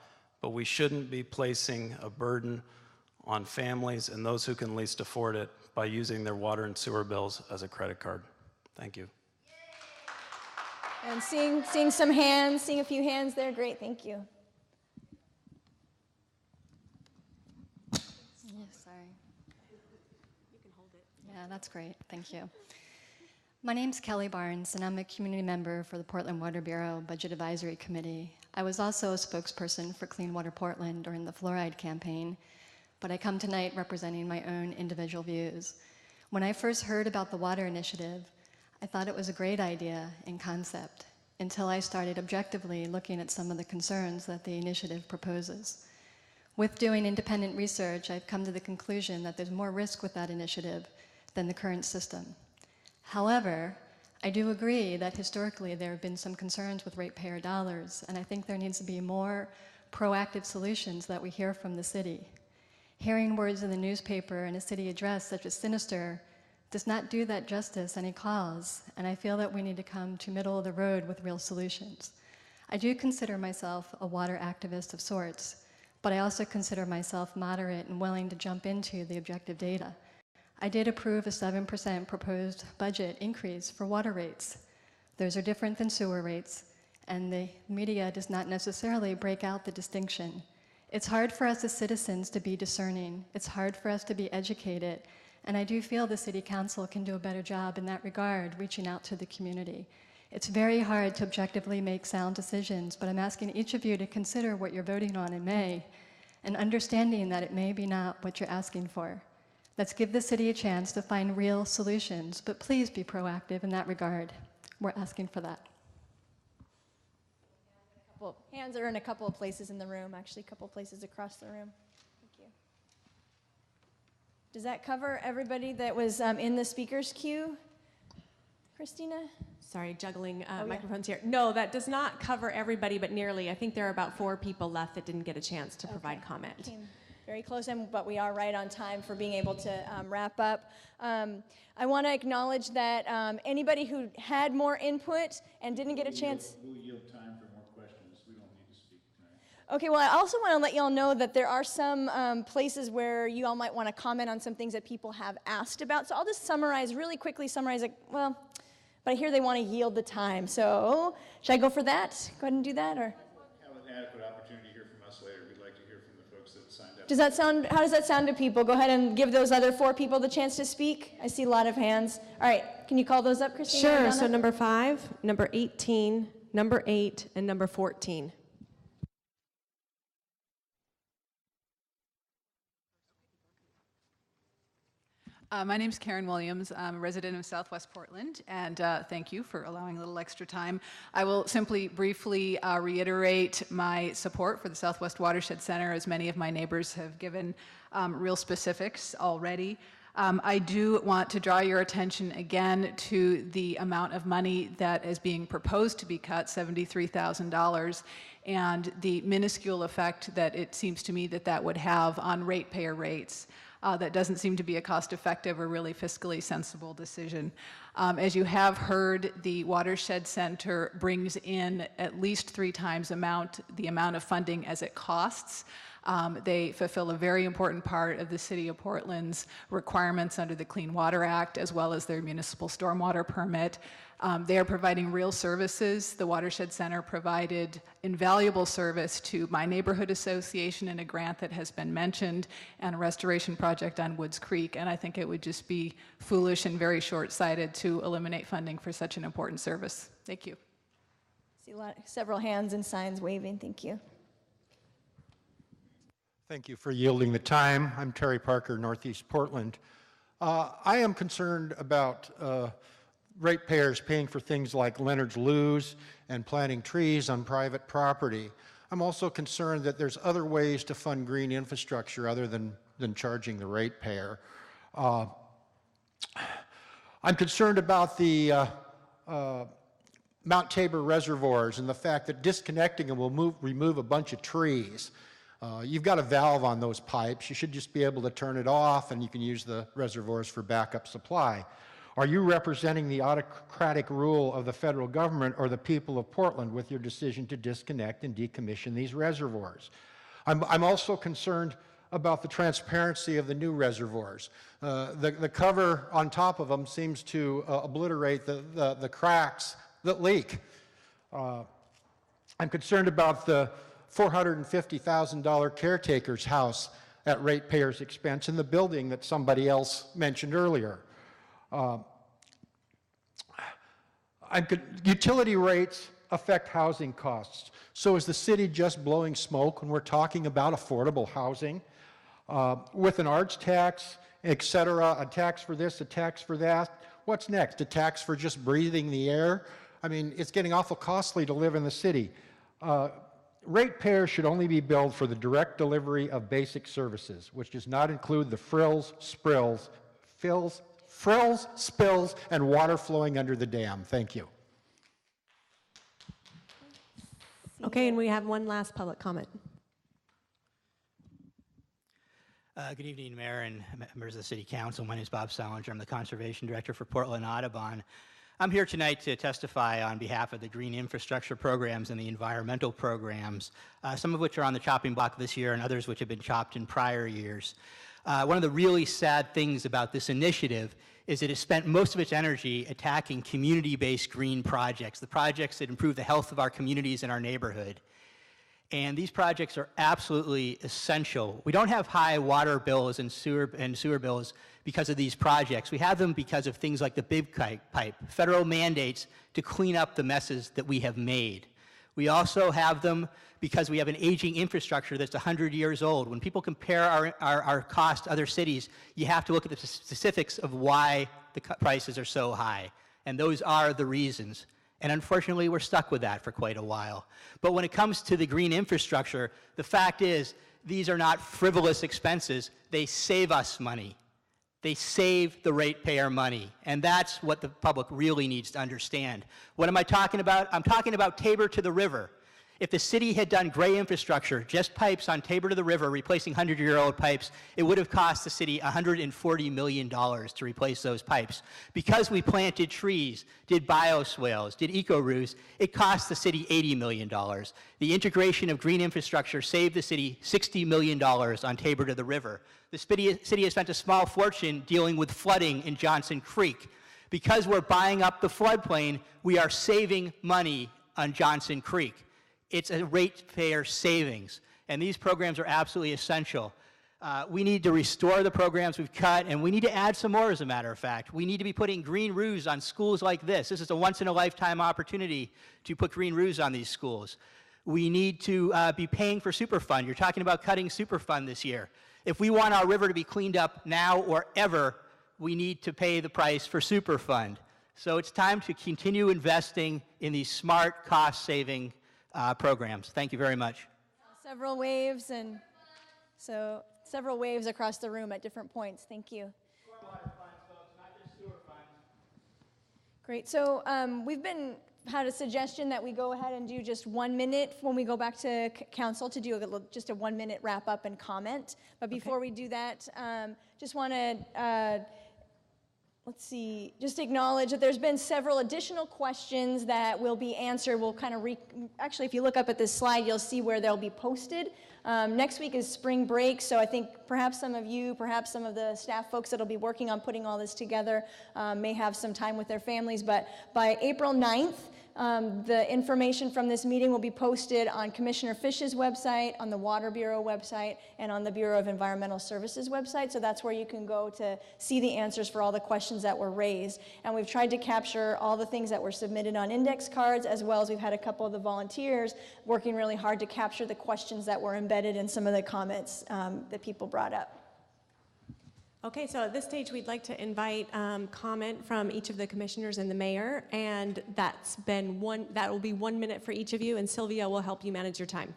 but we shouldn't be placing a burden on families and those who can least afford it by using their water and sewer bills as a credit card. Thank you. And seeing some hands, seeing a few hands there, great, thank you. Yeah, sorry. You can hold it. Yeah, that's great, thank you. My name's Kelly Barnes, and I'm a community member for the Portland Water Bureau Budget Advisory Committee. I was also a spokesperson for Clean Water Portland during the fluoride campaign, but I come tonight representing my own individual views. When I first heard about the water initiative, I thought it was a great idea in concept, until I started objectively looking at some of the concerns that the initiative proposes. With doing independent research, I've come to the conclusion that there's more risk with that initiative than the current system. However, I do agree that historically there have been some concerns with ratepayer dollars, and I think there needs to be more proactive solutions that we hear from the city. Hearing words in the newspaper and a city address such as sinister does not do that justice any cause, and I feel that we need to come to middle of the road with real solutions. I do consider myself a water activist of sorts, but I also consider myself moderate and willing to jump into the objective data. I did approve a 7% proposed budget increase for water rates. Those are different than sewer rates, and the media does not necessarily break out the distinction. It's hard for us as citizens to be discerning. It's hard for us to be educated, and I do feel the City Council can do a better job in that regard, reaching out to the community. It's very hard to objectively make sound decisions, but I'm asking each of you to consider what you're voting on in May, and understanding that it may be not what you're asking for. Let's give the city a chance to find real solutions, but please be proactive in that regard. We're asking for that. Hands are in a couple of places in the room, actually a couple of places across the room. Thank you. Does that cover everybody that was in the speaker's queue? Christina? Sorry, juggling yeah. microphones here. No, that does not cover everybody, but nearly. I think there are about 4 people left that didn't get a chance to provide comment. Came very close, but we are right on time for being able to wrap up. I want to acknowledge that anybody who had more input and didn't get a chance. We'll yield time for more questions. We don't need to speak tonight. Okay, well, I also want to let you all know that there are some places where you all might want to comment on some things that people have asked about. So I'll just really quickly summarize it. Well, but I hear they want to yield the time. So should I go for that? Go ahead and do that, or? Have an adequate opportunity to hear from us later. We'd like to hear from the folks that signed up. How does that sound to people? Go ahead and give those other 4 people the chance to speak. I see a lot of hands. All right, can you call those up, Christina? Sure, so number 5, number 18, number 8, and number 14. My name's Karen Williams. I'm a resident of Southwest Portland, and thank you for allowing a little extra time. I will simply briefly reiterate my support for the Southwest Watershed Center, as many of my neighbors have given real specifics already. I do want to draw your attention again to the amount of money that is being proposed to be cut, $73,000, and the minuscule effect that it seems to me that that would have on ratepayer rates. That doesn't seem to be a cost-effective or really fiscally sensible decision. As you have heard, the Watershed Center brings in at least 3 times the amount of funding as it costs. They fulfill a very important part of the City of Portland's requirements under the Clean Water Act, as well as their municipal stormwater permit. They are providing real services. The Watershed Center provided invaluable service to my neighborhood association in a grant that has been mentioned, and a restoration project on Woods Creek, and I think it would just be foolish and very short-sighted to eliminate funding for such an important service. Thank you. See several hands and signs waving. Thank you. Thank you for yielding the time. I'm Terry Parker, Northeast Portland. I am concerned about ratepayers paying for things like Leonard's Lewis and planting trees on private property. I'm also concerned that there's other ways to fund green infrastructure other than charging the ratepayer. I'm concerned about the Mount Tabor reservoirs and the fact that disconnecting them will remove a bunch of trees. You've got a valve on those pipes. You should just be able to turn it off, and you can use the reservoirs for backup supply. Are you representing the autocratic rule of the federal government or the people of Portland with your decision to disconnect and decommission these reservoirs? I'm also concerned about the transparency of the new reservoirs. The cover on top of them seems to obliterate the cracks that leak. I'm concerned about the $450,000 caretaker's house at ratepayers' expense in the building that somebody else mentioned earlier. Utility rates affect housing costs. So is the city just blowing smoke when we're talking about affordable housing? With an arts tax, et cetera, a tax for this, a tax for that, what's next? A tax for just breathing the air? I mean, it's getting awful costly to live in the city. Ratepayers should only be billed for the direct delivery of basic services, which does not include the frills, spills, and water flowing under the dam. Thank you. Okay, and we have one last public comment. Good evening, Mayor and members of the City Council. My name is Bob Salinger. I'm the Conservation Director for Portland Audubon. I'm here tonight to testify on behalf of the green infrastructure programs and the environmental programs, some of which are on the chopping block this year and others which have been chopped in prior years. One of the really sad things about this initiative is it has spent most of its energy attacking community-based green projects, the projects that improve the health of our communities and our neighborhood. And these projects are absolutely essential. We don't have high water bills and sewer bills because of these projects. We have them because of things like the big pipe, federal mandates to clean up the messes that we have made. We also have them because we have an aging infrastructure that's 100 years old. When people compare our cost to other cities, you have to look at the specifics of why the prices are so high. And those are the reasons. And unfortunately, we're stuck with that for quite a while. But when it comes to the green infrastructure, the fact is these are not frivolous expenses. They save us money. They save the ratepayer money. And that's what the public really needs to understand. What am I talking about? I'm talking about Tabor to the river. If the city had done gray infrastructure, just pipes on Tabor to the river, replacing 100-year-old pipes, it would have cost the city $140 million to replace those pipes. Because we planted trees, did bioswales, did eco-roofs, it cost the city $80 million. The integration of green infrastructure saved the city $60 million on Tabor to the river. The city has spent a small fortune dealing with flooding in Johnson Creek. Because we're buying up the floodplain, we are saving money on Johnson Creek. It's a ratepayer savings, and these programs are absolutely essential. We need to restore the programs we've cut, and we need to add some more, as a matter of fact. We need to be putting green roofs on schools like this. This is a once-in-a-lifetime opportunity to put green roofs on these schools. We need to be paying for Superfund. You're talking about cutting Superfund this year. If we want our river to be cleaned up now or ever, we need to pay the price for Superfund. So it's time to continue investing in these smart, cost-saving programs. Thank you very much. Several waves, and so several waves across the room at different points. Thank you. Great. So we've had a suggestion that we go ahead and do just 1 minute when we go back to council to do just a 1 minute wrap up and comment. But before we do that, just want to let's see, just acknowledge that there's been several additional questions that will be answered. We'll kind of actually, if you look up at this slide, you'll see where they'll be posted. Next week is spring break, so I think perhaps some of you, perhaps some of the staff folks that'll be working on putting all this together may have some time with their families, but by April 9th, the information from this meeting will be posted on Commissioner Fish's website, on the Water Bureau website, and on the Bureau of Environmental Services website. So that's where you can go to see the answers for all the questions that were raised. And we've tried to capture all the things that were submitted on index cards, as well as we've had a couple of the volunteers working really hard to capture the questions that were embedded in some of the comments that people brought up. Okay, so at this stage, we'd like to invite comment from each of the commissioners and the mayor, and that will be 1 minute for each of you, and Sylvia will help you manage your time.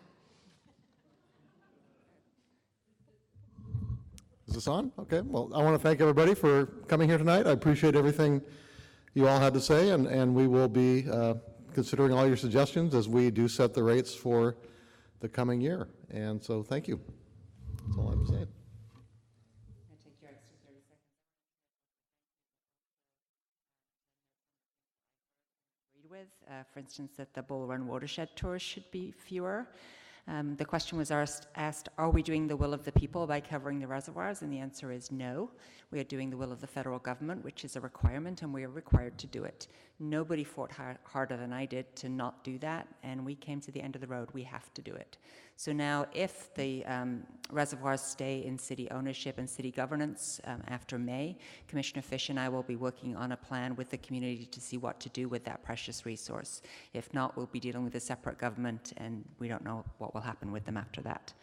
Is this on? Okay, well, I want to thank everybody for coming here tonight. I appreciate everything you all had to say, and we will be considering all your suggestions as we do set the rates for the coming year. And so thank you. That's all I have to say. For instance, that the Bull Run watershed tours should be fewer. The question was asked, are we doing the will of the people by covering the reservoirs? And the answer is no. We are doing the will of the federal government, which is a requirement, and we are required to do it. Nobody fought harder than I did to not do that, and we came to the end of the road. We have to do it. So now, if the reservoirs stay in city ownership and city governance after May, Commissioner Fish and I will be working on a plan with the community to see what to do with that precious resource. If not, we'll be dealing with a separate government, and we don't know what will happen with them after that.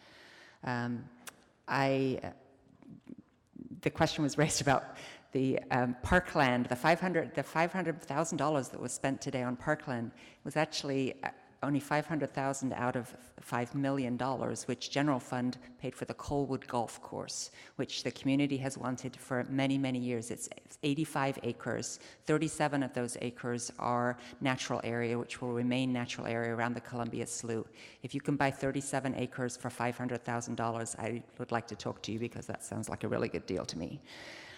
The question was raised about the parkland, the $500,000 that was spent today on parkland was actually only $500,000 out of $5 million, which general fund paid for the Colwood Golf Course, which the community has wanted for many, many years. It's 85 acres. 37 of those acres are natural area, which will remain natural area around the Columbia Slough. If you can buy 37 acres for $500,000, I would like to talk to you because that sounds like a really good deal to me.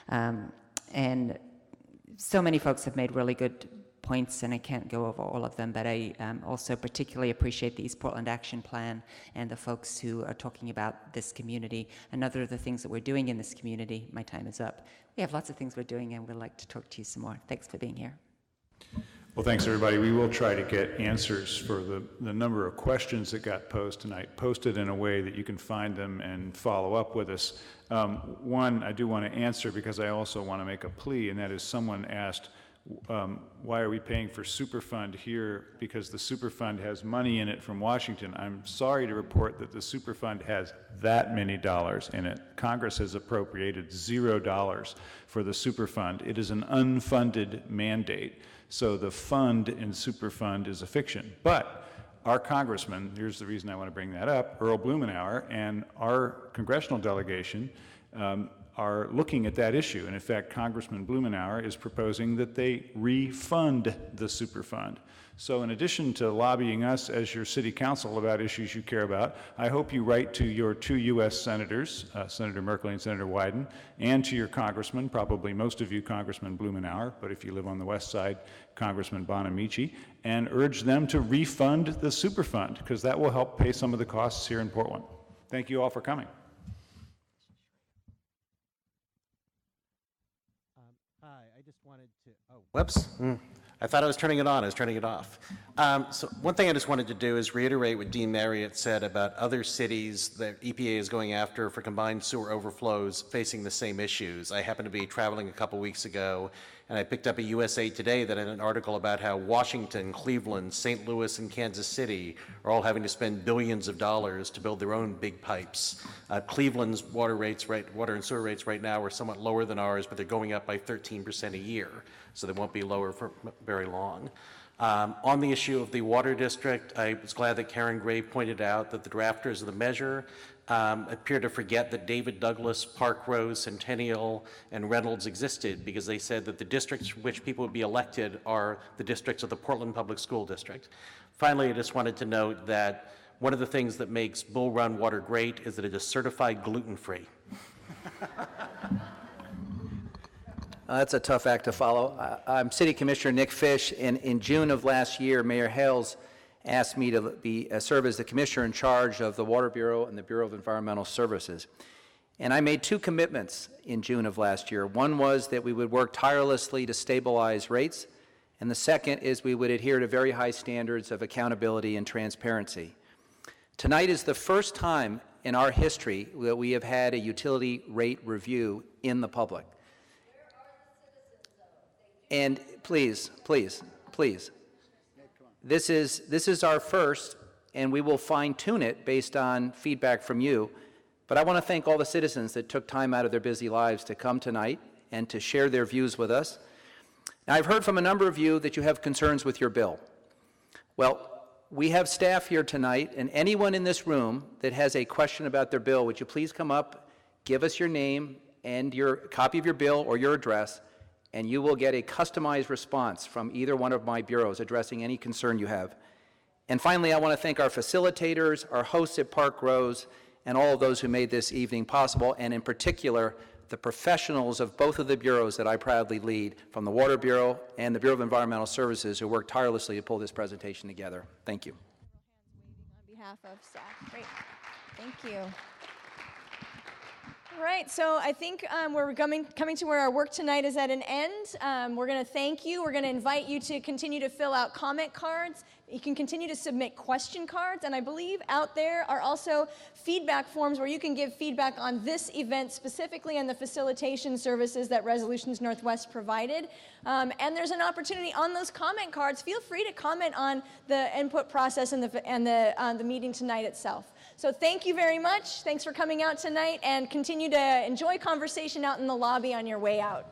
And so many folks have made really good points, and I can't go over all of them, but I also particularly appreciate the East Portland Action Plan and the folks who are talking about this community and other of the things that we're doing in this community. My time is up. We have lots of things we're doing, and we'd like to talk to you some more. Thanks for being here. Well, thanks, everybody. We will try to get answers for the number of questions that got posed tonight, posted in a way that you can find them and follow up with us. One, I do want to answer because I also want to make a plea, and that is someone asked, why are we paying for Superfund here? Because the Superfund has money in it from Washington. I'm sorry to report that the Superfund has that many dollars in it. Congress has appropriated $0 for the Superfund. It is an unfunded mandate. So the fund in Superfund is a fiction. But our congressman, here's the reason I want to bring that up, Earl Blumenauer, and our congressional delegation are looking at that issue. And in fact, Congressman Blumenauer is proposing that they refund the Superfund. So in addition to lobbying us as your city council about issues you care about, I hope you write to your 2 U.S. senators, Senator Merkley and Senator Wyden, and to your congressman, probably most of you Congressman Blumenauer, but if you live on the west side, Congressman Bonamici, and urge them to refund the Superfund, because that will help pay some of the costs here in Portland. Thank you all for coming. I just wanted to, whoops. I thought I was turning it on. I was turning it off. So one thing I just wanted to do is reiterate what Dean Marriott said about other cities that EPA is going after for combined sewer overflows facing the same issues. I happened to be traveling a couple weeks ago, and I picked up a USA Today that had an article about how Washington, Cleveland, St. Louis, and Kansas City are all having to spend billions of dollars to build their own big pipes. Cleveland's water and sewer rates right now are somewhat lower than ours, but they're going up by 13% a year, so they won't be lower for very long. On the issue of the water district, I was glad that Karen Gray pointed out that the drafters of the measure appear to forget that David Douglas, Park Rose, Centennial, and Reynolds existed, because they said that the districts from which people would be elected are the districts of the Portland Public School District. Finally, I just wanted to note that one of the things that makes Bull Run water great is that it is certified gluten-free. That's a tough act to follow. I'm City Commissioner Nick Fish, and in June of last year, Mayor Hales asked me to serve as the commissioner in charge of the Water Bureau and the Bureau of Environmental Services. And I made 2 commitments in June of last year. One was that we would work tirelessly to stabilize rates, and the second is we would adhere to very high standards of accountability and transparency. Tonight is the first time in our history that we have had a utility rate review in the public. And please, this is our first, and we will fine-tune it based on feedback from you. But I want to thank all the citizens that took time out of their busy lives to come tonight and to share their views with us. Now, I've heard from a number of you that you have concerns with your bill. Well, we have staff here tonight, and anyone in this room that has a question about their bill, would you please come up, give us your name and your copy of your bill or your address, and you will get a customized response from either one of my bureaus addressing any concern you have. And finally, I want to thank our facilitators, our hosts at Park Rose, and all of those who made this evening possible, and in particular, the professionals of both of the bureaus that I proudly lead, from the Water Bureau and the Bureau of Environmental Services, who worked tirelessly to pull this presentation together. Thank you. On behalf of staff. Great. Thank you. All right, so I think we're coming to where our work tonight is at an end. We're going to thank you. We're going to invite you to continue to fill out comment cards. You can continue to submit question cards, and I believe out there are also feedback forms where you can give feedback on this event specifically and the facilitation services that Resolutions Northwest provided. And there's an opportunity on those comment cards. Feel free to comment on the input process and the meeting tonight itself. So thank you very much. Thanks for coming out tonight, and continue to enjoy conversation out in the lobby on your way out.